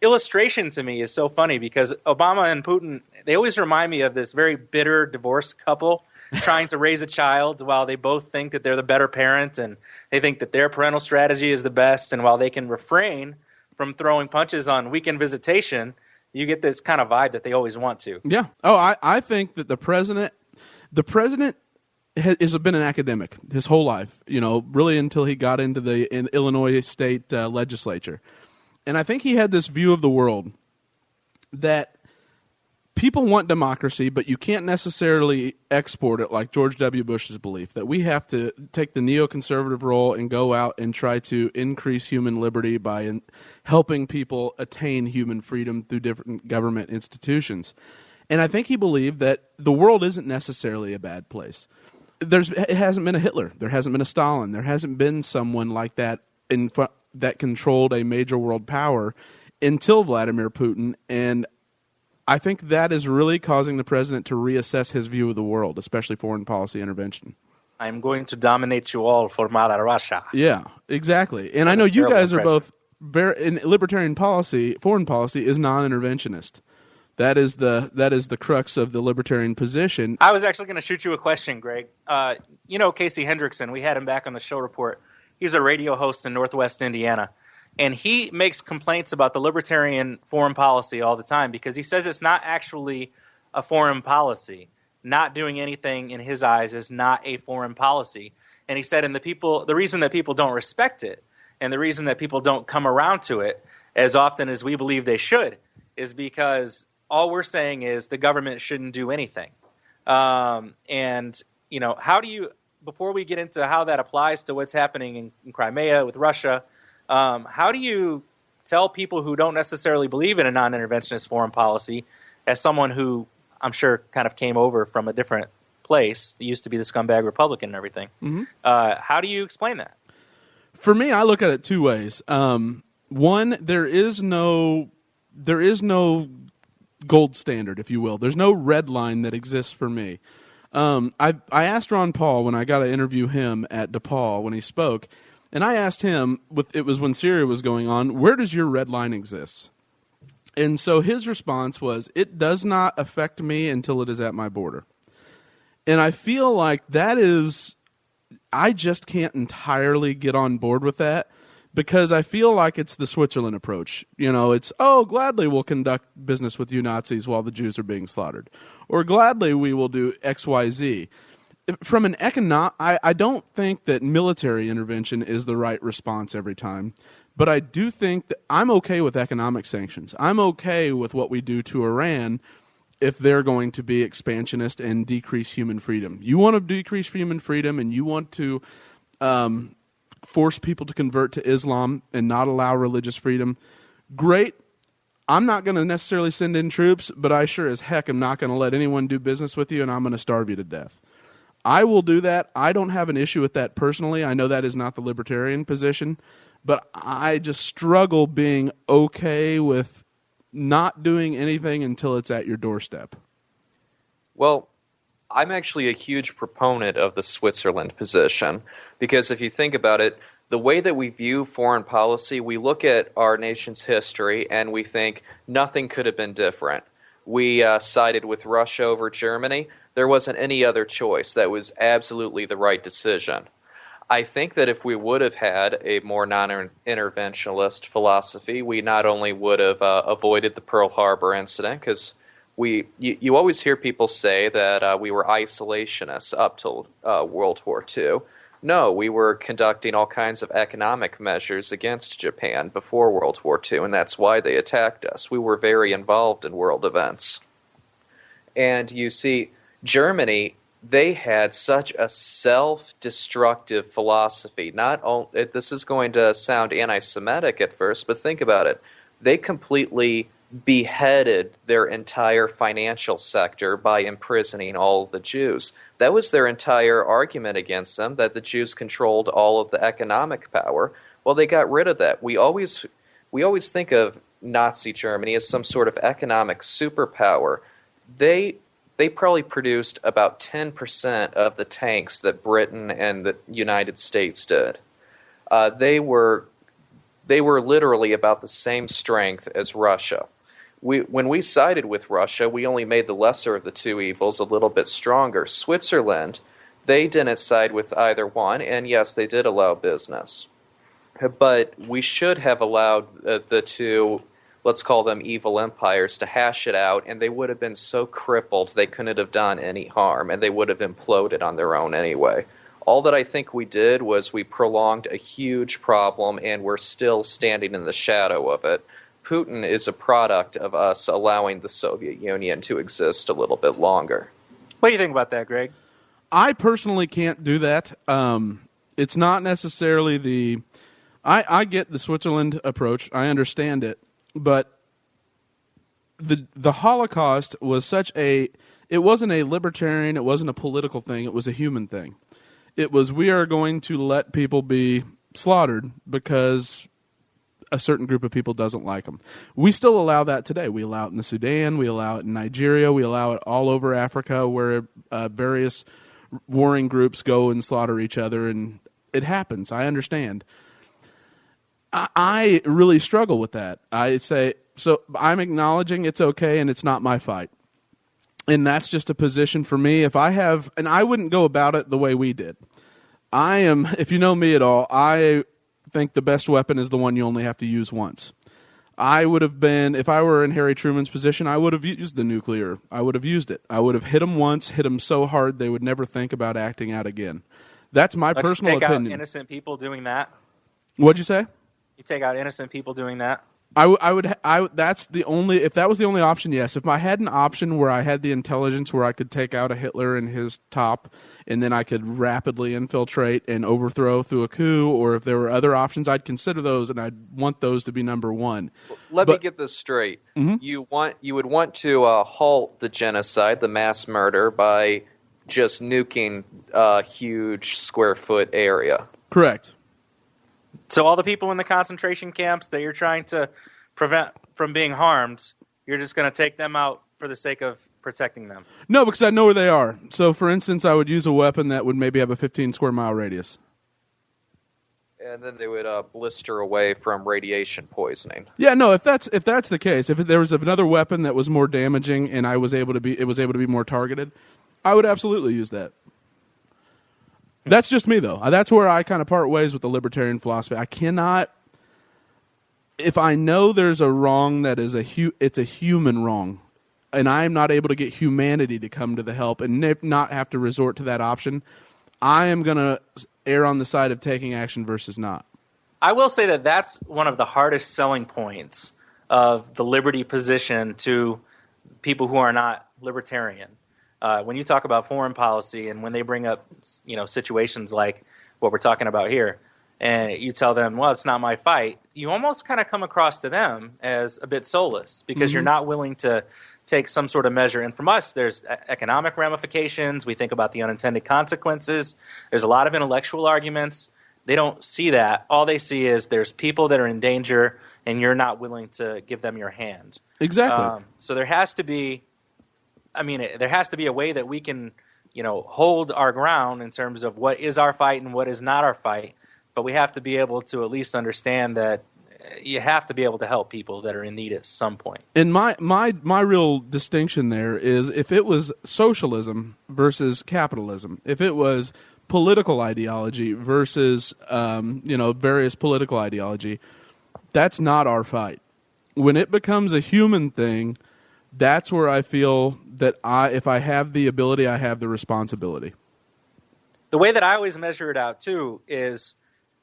illustration to me is so funny because Obama and Putin, they always remind me of this very bitter divorced couple trying to raise a child while they both think that they're the better parent and they think that their parental strategy is the best, and while they can refrain from throwing punches on weekend visitation, you get this kind of vibe that they always want to. Yeah. Oh, I think that the president has been an academic his whole life, really until he got into the Illinois state legislature. And I think he had this view of the world that people want democracy, but you can't necessarily export it like George W. Bush's belief, that we have to take the neoconservative role and go out and try to increase human liberty by helping people attain human freedom through different government institutions. And I think he believed that the world isn't necessarily a bad place. It hasn't been a Hitler. There hasn't been a Stalin. There hasn't been someone like that that controlled a major world power until Vladimir Putin. And I think that is really causing the president to reassess his view of the world, especially foreign policy intervention. I'm going to dominate you all for Mother Russia. Yeah, exactly. And I know you guys are both in libertarian policy. Foreign policy is non-interventionist. That is the crux of the libertarian position. I was actually going to shoot you a question, Greg. Casey Hendrickson, we had him back on the show report. He's a radio host in Northwest Indiana. And he makes complaints about the libertarian foreign policy all the time because he says it's not actually a foreign policy. Not doing anything in his eyes is not a foreign policy. And he said, the reason that people don't respect it and the reason that people don't come around to it as often as we believe they should is because all we're saying is the government shouldn't do anything. How do you, before we get into how that applies to what's happening in Crimea with Russia, how do you tell people who don't necessarily believe in a non-interventionist foreign policy, as someone who I'm sure kind of came over from a different place. It used to be the scumbag Republican and everything. Mm-hmm. How do you explain that? For me, I look at it two ways. One, there is no gold standard, if you will. There's no red line that exists for me. I asked Ron Paul when I got to interview him at DePaul when he spoke, and I asked him, it was when Syria was going on, where does your red line exist? And so his response was, it does not affect me until it is at my border. And I feel like I just can't entirely get on board with that, because I feel like it's the Switzerland approach. It's, gladly we'll conduct business with you Nazis while the Jews are being slaughtered. Or gladly we will do X, Y, Z. From an I don't think that military intervention is the right response every time. But I do think that I'm okay with economic sanctions. I'm okay with what we do to Iran if they're going to be expansionist and decrease human freedom. You want to decrease human freedom and you want to force people to convert to Islam and not allow religious freedom, great. I'm not going to necessarily send in troops, but I sure as heck am not going to let anyone do business with you, and I'm going to starve you to death. I will do that. I don't have an issue with that personally. I know that is not the libertarian position, but I just struggle being okay with not doing anything until it's at your doorstep. Well, I'm actually a huge proponent of the Switzerland position, because if you think about it, the way that we view foreign policy, we look at our nation's history and we think nothing could have been different. We sided with Russia over Germany. There wasn't any other choice. That was absolutely the right decision. I think that if we would have had a more non-interventionist philosophy, we not only would have avoided the Pearl Harbor incident, because you always hear people say that we were isolationists up till World War II. No, we were conducting all kinds of economic measures against Japan before World War II, and that's why they attacked us. We were very involved in world events. And you see, Germany, they had such a self-destructive philosophy. This is going to sound anti-Semitic at first, but think about it. They completely beheaded their entire financial sector by imprisoning all of the Jews. That was their entire argument against them, that the Jews controlled all of the economic power. Well, they got rid of that. We always think of Nazi Germany as some sort of economic superpower. They probably produced about 10% of the tanks that Britain and the United States did. They were literally about the same strength as Russia. When we sided with Russia, we only made the lesser of the two evils a little bit stronger. Switzerland, they didn't side with either one, and yes, they did allow business. But we should have allowed the two, let's call them evil empires, to hash it out, and they would have been so crippled they couldn't have done any harm, and they would have imploded on their own anyway. All that I think we did was we prolonged a huge problem, and we're still standing in the shadow of it. Putin is a product of us allowing the Soviet Union to exist a little bit longer. What do you think about that, Greg? I personally can't do that. It's not necessarily I get the Switzerland approach. I understand it. But the Holocaust was it wasn't a libertarian, it wasn't a political thing, it was a human thing. It was, we are going to let people be slaughtered because a certain group of people doesn't like them. We still allow that today. We allow it in the Sudan, we allow it in Nigeria, we allow it all over Africa where various warring groups go and slaughter each other, and it happens. I understand. I really struggle with that. I say, so I'm acknowledging it's okay and it's not my fight. And that's just a position for me. And I wouldn't go about it the way we did. If you know me at all, I think the best weapon is the one you only have to use once. If I were in Harry Truman's position, I would have used the nuclear. I would have used it. I would have hit them once, hit them so hard they would never think about acting out again. That's my personal opinion. Take out innocent people doing that? What'd you say? You take out innocent people doing that? If that was the only option, yes. If I had an option where I had the intelligence where I could take out a Hitler and his top, and then I could rapidly infiltrate and overthrow through a coup, or if there were other options, I'd consider those, and I'd want those to be number one. Let me get this straight. Mm-hmm. You would want to halt the genocide, the mass murder, by just nuking a huge square foot area. Correct. So all the people in the concentration camps that you're trying to prevent from being harmed, you're just going to take them out for the sake of protecting them? No, because I know where they are. So, for instance, I would use a weapon that would maybe have a 15 square mile radius. And then they would blister away from radiation poisoning. Yeah, no. If that's the case, if there was another weapon that was more damaging and it was able to be more targeted, I would absolutely use that. That's just me, though. That's where I kind of part ways with the libertarian philosophy. I cannot, if I know there's a wrong that is it's a human wrong, and I'm not able to get humanity to come to the help and not have to resort to that option, I am going to err on the side of taking action versus not. I will say that that's one of the hardest selling points of the liberty position to people who are not libertarian. When you talk about foreign policy and when they bring up, situations like what we're talking about here, and you tell them, well, it's not my fight, you almost kind of come across to them as a bit soulless because you're not willing to take some sort of measure. And from us, there's economic ramifications. We think about the unintended consequences. There's a lot of intellectual arguments. They don't see that. All they see is there's people that are in danger, and you're not willing to give them your hand. Exactly. So there has to be, there has to be a way that we can, hold our ground in terms of what is our fight and what is not our fight. But we have to be able to at least understand that you have to be able to help people that are in need at some point. And my real distinction there is if it was socialism versus capitalism, if it was political ideology versus various political ideology, that's not our fight. When it becomes a human thing, that's where I feel that if I have the ability, I have the responsibility. The way that I always measure it out too is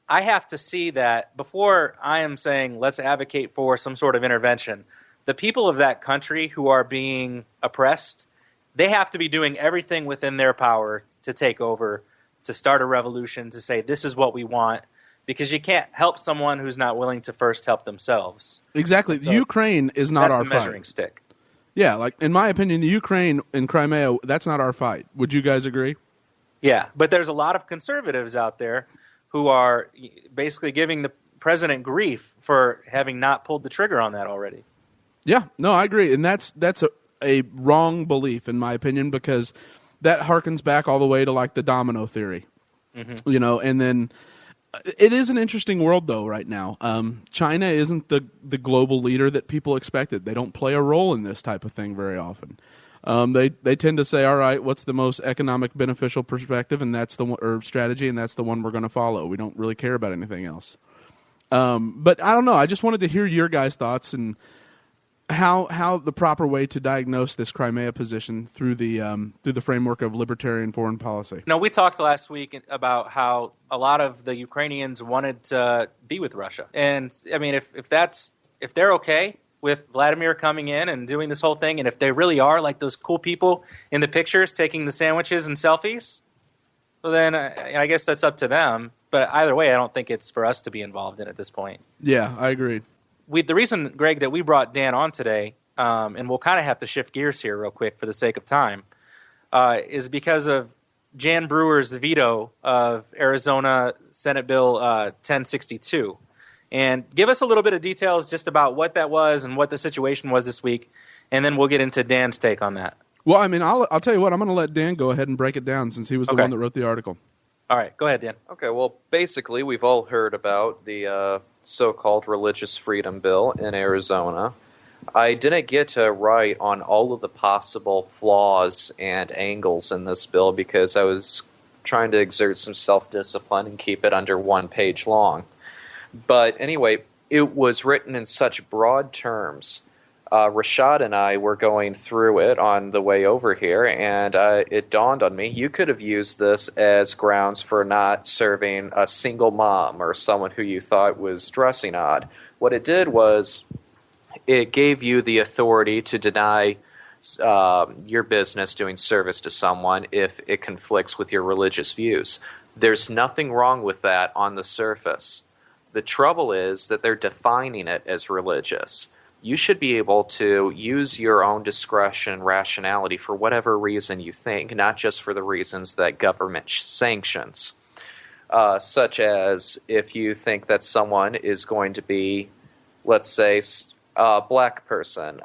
I have to see that before I am saying let's advocate for some sort of intervention, the people of that country who are being oppressed, they have to be doing everything within their power to take over, to start a revolution, to say this is what we want, because you can't help someone who's not willing to first help themselves. Exactly. So Ukraine is not our that's the measuring fight. stick. Yeah, like in my opinion, the Ukraine and Crimea, that's not our fight. Would you guys agree? Yeah, but there's a lot of conservatives out there who are basically giving the president grief for having not pulled the trigger on that already. Yeah, no, I agree. And that's a wrong belief, in my opinion, because that harkens back all the way to like the domino theory. And then it is an interesting world, though, right now. China isn't the global leader that people expected. They don't play a role in this type of thing very often. They tend to say, all right, what's the most economic beneficial perspective, and that's the one, or strategy, and that's the one we're going to follow. We don't really care about anything else. But I don't know. I just wanted to hear your guys' thoughts and how the proper way to diagnose this Crimea position through the framework of libertarian foreign policy. No, we talked last week about how a lot of the Ukrainians wanted to be with Russia, and I mean, if they're okay with Vladimir coming in and doing this whole thing, and if they really are like those cool people in the pictures taking the sandwiches and selfies, well then I guess that's up to them. But either way, I don't think it's for us to be involved in at this point. Yeah, I agree. The reason, Greg, that we brought Dan on today, and we'll kind of have to shift gears here real quick for the sake of time, is because of Jan Brewer's veto of Arizona Senate Bill 1062. And give us a little bit of details just about what that was and what the situation was this week, and then we'll get into Dan's take on that. Well, I mean, I'll tell you what. I'm going to let Dan go ahead and break it down since he was the one that wrote the article. All right, go ahead, Dan. Okay, well, basically, we've all heard about the so-called Religious Freedom Bill in Arizona. I didn't get to write on all of the possible flaws and angles in this bill because I was trying to exert some self-discipline and keep it under one page long. But anyway, it was written in such broad terms. Rashad and I were going through it on the way over here, and it dawned on me, you could have used this as grounds for not serving a single mom or someone who you thought was dressing odd. What it did was it gave you the authority to deny your business doing service to someone if it conflicts with your religious views. There's nothing wrong with that on the surface. The trouble is that they're defining it as religious. you should be able to use your own discretion and rationality for whatever reason you think, not just for the reasons that government sanctions. Such as if you think that someone is going to be, let's say, a black person.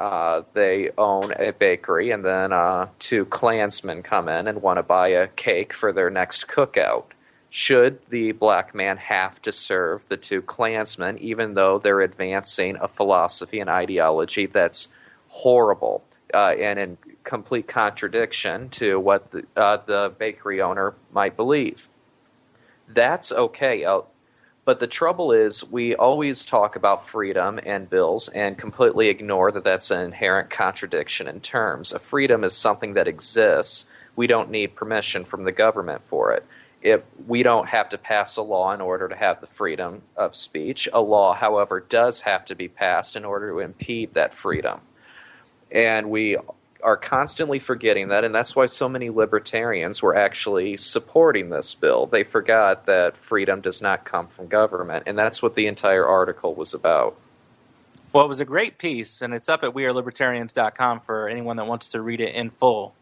They own a bakery, and then two Klansmen come in and want to buy a cake for their next cookout. Should the black man have to serve the two Klansmen, even though they're advancing a philosophy and ideology that's horrible and in complete contradiction to what the bakery owner might believe? That's okay. But the trouble is, we always talk about freedom and bills and completely ignore that that's an inherent contradiction in terms. A freedom is something that exists. We don't need permission from the government for it. If we don't have to pass a law in order to have the freedom of speech. A law, however, does have to be passed in order to impede that freedom. And we are constantly forgetting that, and that's why so many libertarians were actually supporting this bill. They forgot that freedom does not come from government, and that's what the entire article was about. Well, it was a great piece, and it's up at wearelibertarians.com for anyone that wants to read it in full.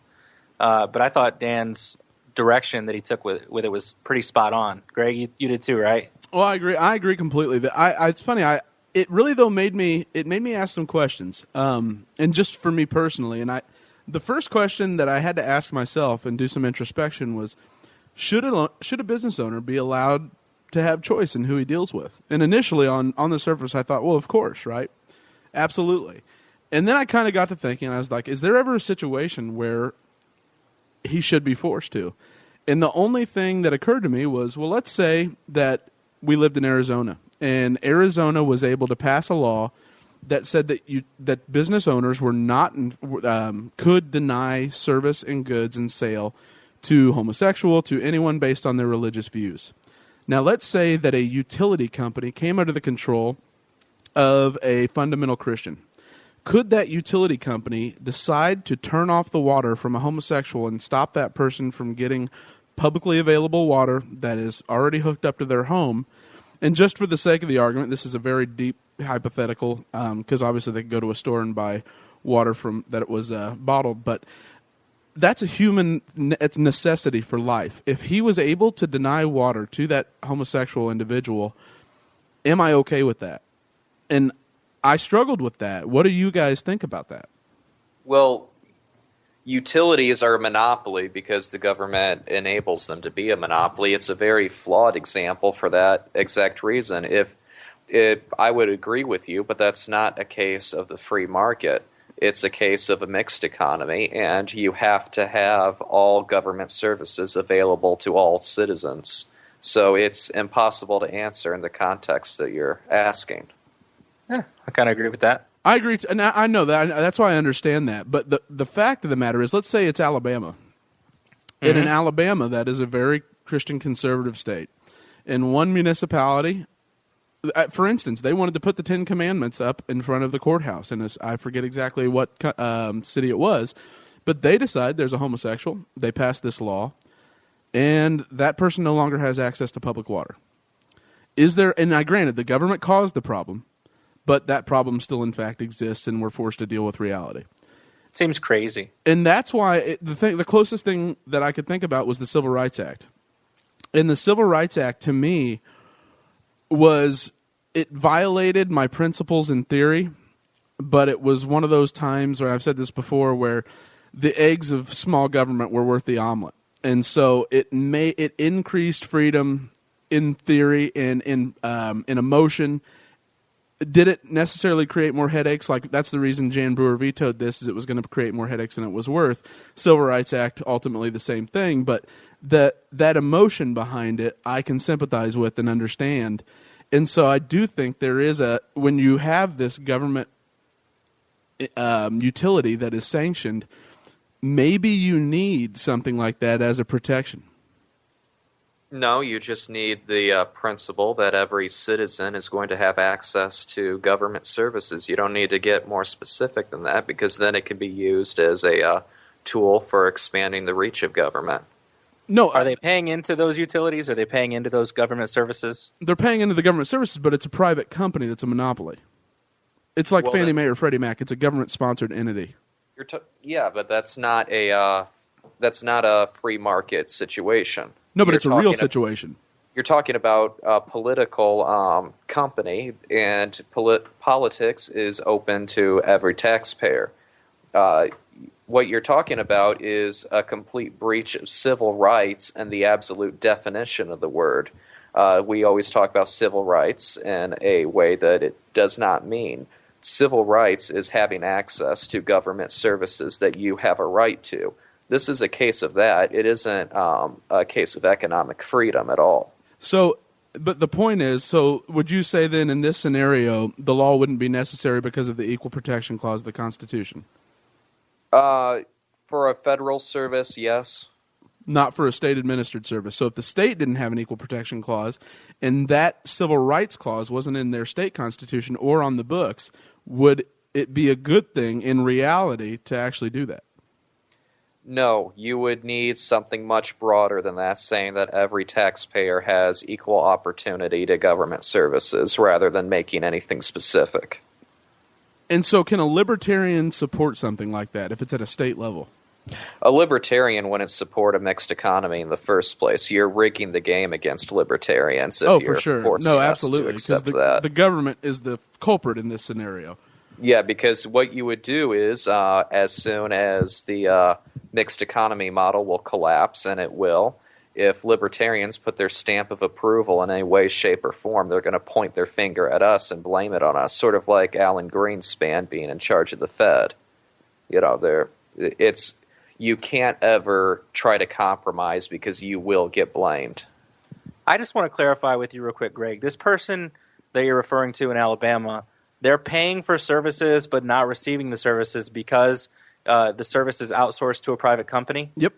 But I thought Dan's direction that he took with it was pretty spot on. Greg, you did too, right? Well, I agree completely. It's funny. It really though made me ask some questions. And just for me personally, and the first question that I had to ask myself and do some introspection was, should a business owner be allowed to have choice in who he deals with? And initially on the surface, I thought, well, of course, right? Absolutely. And then I kind of got to thinking, I was like, is there ever a situation where he should be forced to? And the only thing that occurred to me was, well, let's say that we lived in Arizona, and Arizona was able to pass a law that said that business owners were not could deny service and goods and sale to homosexual, to anyone based on their religious views. Now, let's say that a utility company came under the control of a fundamental Christian. Could that utility company decide to turn off the water from a homosexual and stop that person from getting publicly available water that is already hooked up to their home? And just for the sake of the argument, this is a very deep hypothetical, because obviously they could go to a store and buy water from that it was bottled, but that's it's necessity for life. If he was able to deny water to that homosexual individual, am I okay with that? And I struggled with that. What do you guys think about that? Well, utilities are a monopoly because the government enables them to be a monopoly. It's a very flawed example for that exact reason. I would agree with you, but that's not a case of the free market. It's a case of a mixed economy, and you have to have all government services available to all citizens. So it's impossible to answer in the context that you're asking. Yeah, I kind of agree with that. I agree, and I know that. That's why I understand that. But the fact of the matter is, let's say it's Alabama. Mm-hmm. And in Alabama, that is a very Christian conservative state. In one municipality, for instance, they wanted to put the Ten Commandments up in front of the courthouse. And I forget exactly what city it was. But they decide there's a homosexual. They pass this law. And that person no longer has access to public water. And I granted, the government caused the problem. But that problem still, in fact, exists, and we're forced to deal with reality. Seems crazy. And that's why the closest thing that I could think about was the Civil Rights Act. And the Civil Rights Act, to me, it violated my principles in theory, but it was one of those times where, I've said this before, where the eggs of small government were worth the omelet. And so it increased freedom in theory and in emotion. Did it necessarily create more headaches? Like, that's the reason Jan Brewer vetoed this, is it was going to create more headaches than it was worth. Civil Rights Act, ultimately the same thing, but that emotion behind it, I can sympathize with and understand. And so I do think there is when you have this government utility that is sanctioned, maybe you need something like that as a protection. No, you just need the principle that every citizen is going to have access to government services. You don't need to get more specific than that, because then it can be used as a tool for expanding the reach of government. No, are they paying into those utilities? Are they paying into those government services? They're paying into the government services, but it's a private company that's a monopoly. It's like Well, Fannie then- Mae or Freddie Mac. It's a government-sponsored entity. Yeah, but that's not a free market situation. No, but You're it's a real talking situation. You're talking about a political company, and politics is open to every taxpayer. What you're talking about is a complete breach of civil rights and the absolute definition of the word. We always talk about civil rights in a way that it does not mean. Civil rights is having access to government services that you have a right to. This is a case of that. It isn't a case of economic freedom at all. So, but the point is, so would you say then in this scenario, the law wouldn't be necessary because of the Equal Protection Clause of the Constitution? For a federal service, yes. Not for a state-administered service. So if the state didn't have an Equal Protection Clause and that Civil Rights Clause wasn't in their state constitution or on the books, would it be a good thing in reality to actually do that? No, you would need something much broader than that, saying that every taxpayer has equal opportunity to government services rather than making anything specific. And so can a libertarian support something like that if it's at a state level? A libertarian wouldn't support a mixed economy in the first place. You're rigging the game against libertarians if you're for sure. forcing No, us absolutely. to Because accept that. the government is the culprit in this scenario. Yeah, because what you would do is as soon as the mixed economy model will collapse, and it will, if libertarians put their stamp of approval in any way, shape, or form, they're going to point their finger at us and blame it on us, sort of like Alan Greenspan being in charge of the Fed. You know, you can't ever try to compromise because you will get blamed. I just want to clarify with you real quick, Greg. This person that you're referring to in Alabama, they're paying for services but not receiving the services because the service is outsourced to a private company? Yep.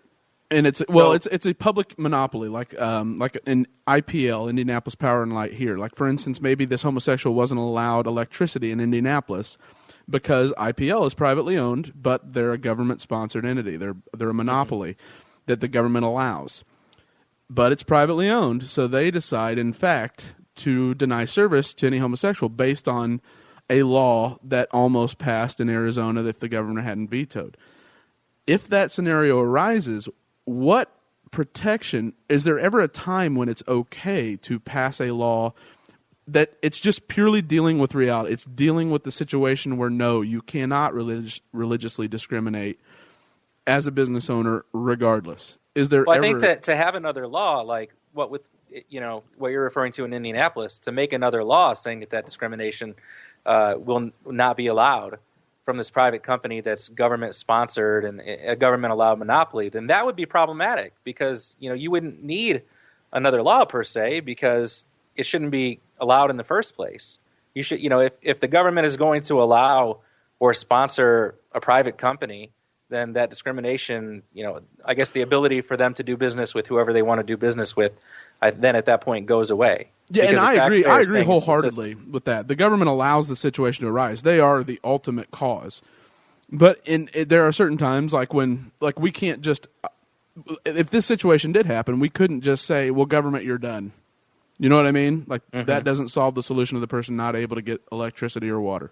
And it's a public monopoly, like an IPL, Indianapolis Power and Light here. Like, for instance, maybe this homosexual wasn't allowed electricity in Indianapolis because IPL is privately owned, but they're a government-sponsored entity. They're a monopoly that the government allows. But it's privately owned, so they decide, in fact, to deny service to any homosexual based on a law that almost passed in Arizona if the governor hadn't vetoed. If that scenario arises, what protection is there ever a time when it's okay to pass a law that it's just purely dealing with reality? It's dealing with the situation where no, you cannot religiously discriminate as a business owner regardless. Is there Well, ever... I think to have another law like what you're referring to in Indianapolis, to make another law saying that discrimination will not be allowed from this private company that's government-sponsored and a government-allowed monopoly, then that would be problematic because, you wouldn't need another law per se because it shouldn't be allowed in the first place. You should, if the government is going to allow or sponsor a private company, then that discrimination, I guess the ability for them to do business with whoever they want to do business with, then at that point goes away. Yeah, and I agree paying wholeheartedly with that. The government allows the situation to arise. They are the ultimate cause. But there are certain times like when we can't just if this situation did happen, we couldn't just say, "Well, government, you're done." You know what I mean? That doesn't solve the solution of the person not able to get electricity or water.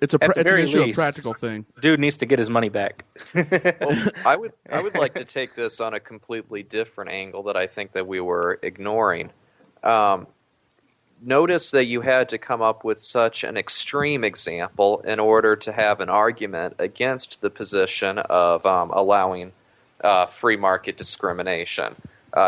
It's an issue, a practical thing. Dude needs to get his money back. Well, I would like to take this on a completely different angle that I think that we were ignoring. Notice that you had to come up with such an extreme example in order to have an argument against the position of allowing free market discrimination.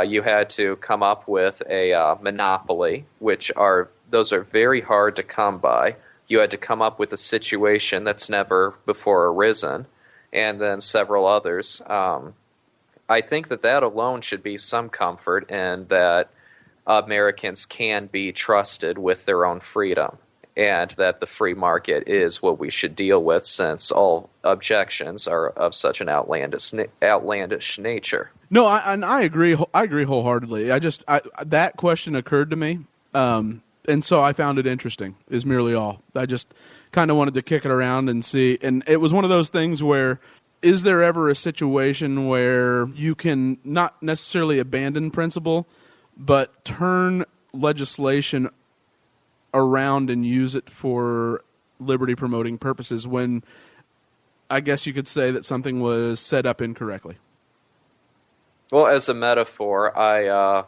You had to come up with a monopoly, those are very hard to come by. You had to come up with a situation that's never before arisen, and then several others. I think that alone should be some comfort in that Americans can be trusted with their own freedom, and that the free market is what we should deal with since all objections are of such an outlandish nature. No, I agree. I agree wholeheartedly. That question occurred to me, and so I found it interesting. Is merely all. I just kind of wanted to kick it around and see. And it was one of those things where, is there ever a situation where you can not necessarily abandon principle, but turn legislation around and use it for liberty-promoting purposes when I guess you could say that something was set up incorrectly? Well, as a metaphor, I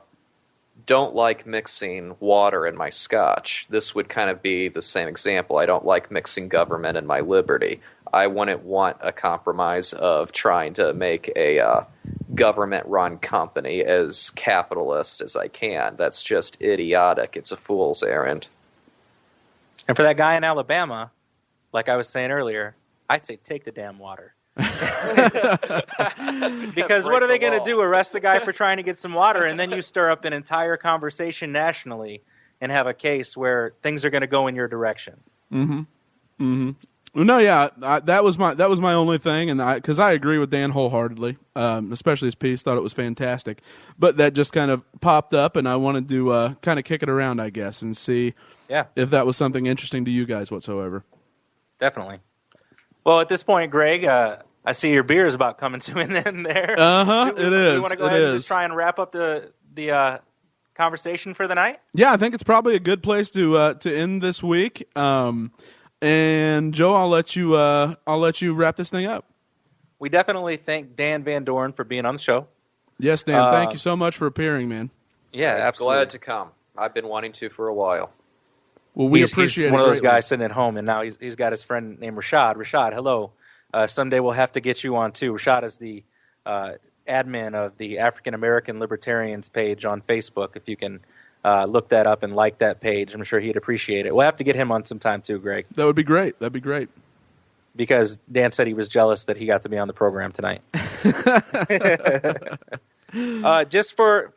don't like mixing water in my scotch. This would kind of be the same example. I don't like mixing government and my liberty. I wouldn't want a compromise of trying to make a government-run company as capitalist as I can. That's just idiotic. It's a fool's errand. And for that guy in Alabama, like I was saying earlier, I'd say take the damn water. Because what are they going to do? Arrest the guy for trying to get some water, and then you stir up an entire conversation nationally and have a case where things are going to go in your direction. Mm-hmm. Mm-hmm. Well, no, yeah, that was my only thing, and because I agree with Dan wholeheartedly, especially his piece, thought it was fantastic. But that just kind of popped up, and I wanted to kind of kick it around, I guess, and see if that was something interesting to you guys whatsoever. Definitely. Well, at this point, Greg, I see your beer is about coming to an end there. It is. You want to go ahead and just try and wrap up the conversation for the night? Yeah, I think it's probably a good place to end this week. And Joe, I'll let you wrap this thing up. We definitely thank Dan Van Doren for being on the show. Yes, Dan. Thank you so much for appearing, man. Yeah, absolutely. Glad to come. I've been wanting to for a while. Well, we appreciate it. He's one of those guys sitting at home, and now he's got his friend named Rashad. Rashad, hello. Someday we'll have to get you on, too. Rashad is the admin of the African American Libertarians page on Facebook. If you can look that up and like that page, I'm sure he'd appreciate it. We'll have to get him on sometime, too, Greg. That would be great. That'd be great. Because Dan said he was jealous that he got to be on the program tonight. Just for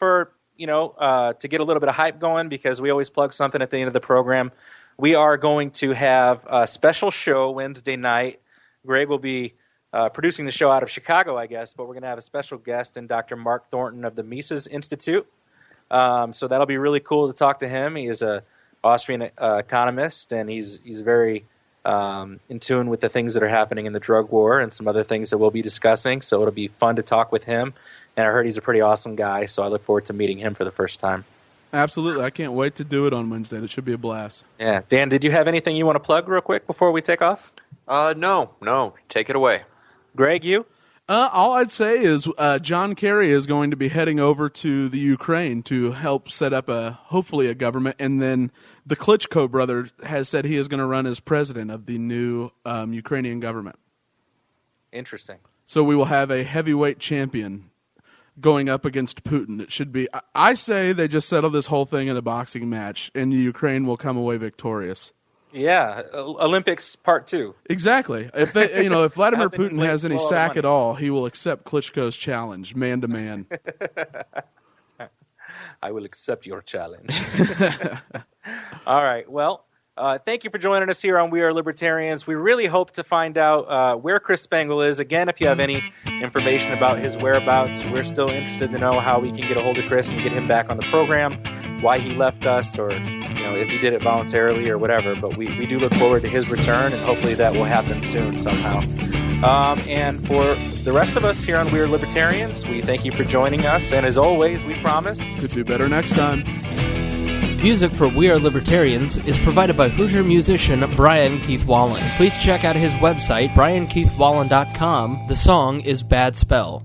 to get a little bit of hype going, because we always plug something at the end of the program, we are going to have a special show Wednesday night. Greg will be producing the show out of Chicago, I guess, but we're going to have a special guest in Dr. Mark Thornton of the Mises Institute. So that'll be really cool to talk to him. He is an Austrian economist, and he's very in tune with the things that are happening in the drug war and some other things that we'll be discussing. So it'll be fun to talk with him. And I heard he's a pretty awesome guy, so I look forward to meeting him for the first time. Absolutely. I can't wait to do it on Wednesday. It should be a blast. Yeah. Dan, did you have anything you want to plug real quick before we take off? No. Take it away. Greg, you? All I'd say is John Kerry is going to be heading over to the Ukraine to help set up hopefully a government, and then the Klitschko brother has said he is going to run as president of the new Ukrainian government. Interesting. So we will have a heavyweight champion going up against Putin. It should be. I say they just settle this whole thing in a boxing match, and Ukraine will come away victorious. Yeah, Olympics Part 2. Exactly. If they, if Vladimir Putin has any sack at all, he will accept Klitschko's challenge, man to man. I will accept your challenge. All right. Well, thank you for joining us here on We Are Libertarians. We really hope to find out where Chris Spangle is. Again, if you have any information about his whereabouts, we're still interested to know how we can get a hold of Chris and get him back on the program, why he left us, or if he did it voluntarily or whatever. But we do look forward to his return, and hopefully that will happen soon somehow. And for the rest of us here on We Are Libertarians, we thank you for joining us. And as always, we promise to do better next time. Music for We Are Libertarians is provided by Hoosier musician Brian Keith Wallen. Please check out his website, briankeithwallen.com. The song is Bad Spell.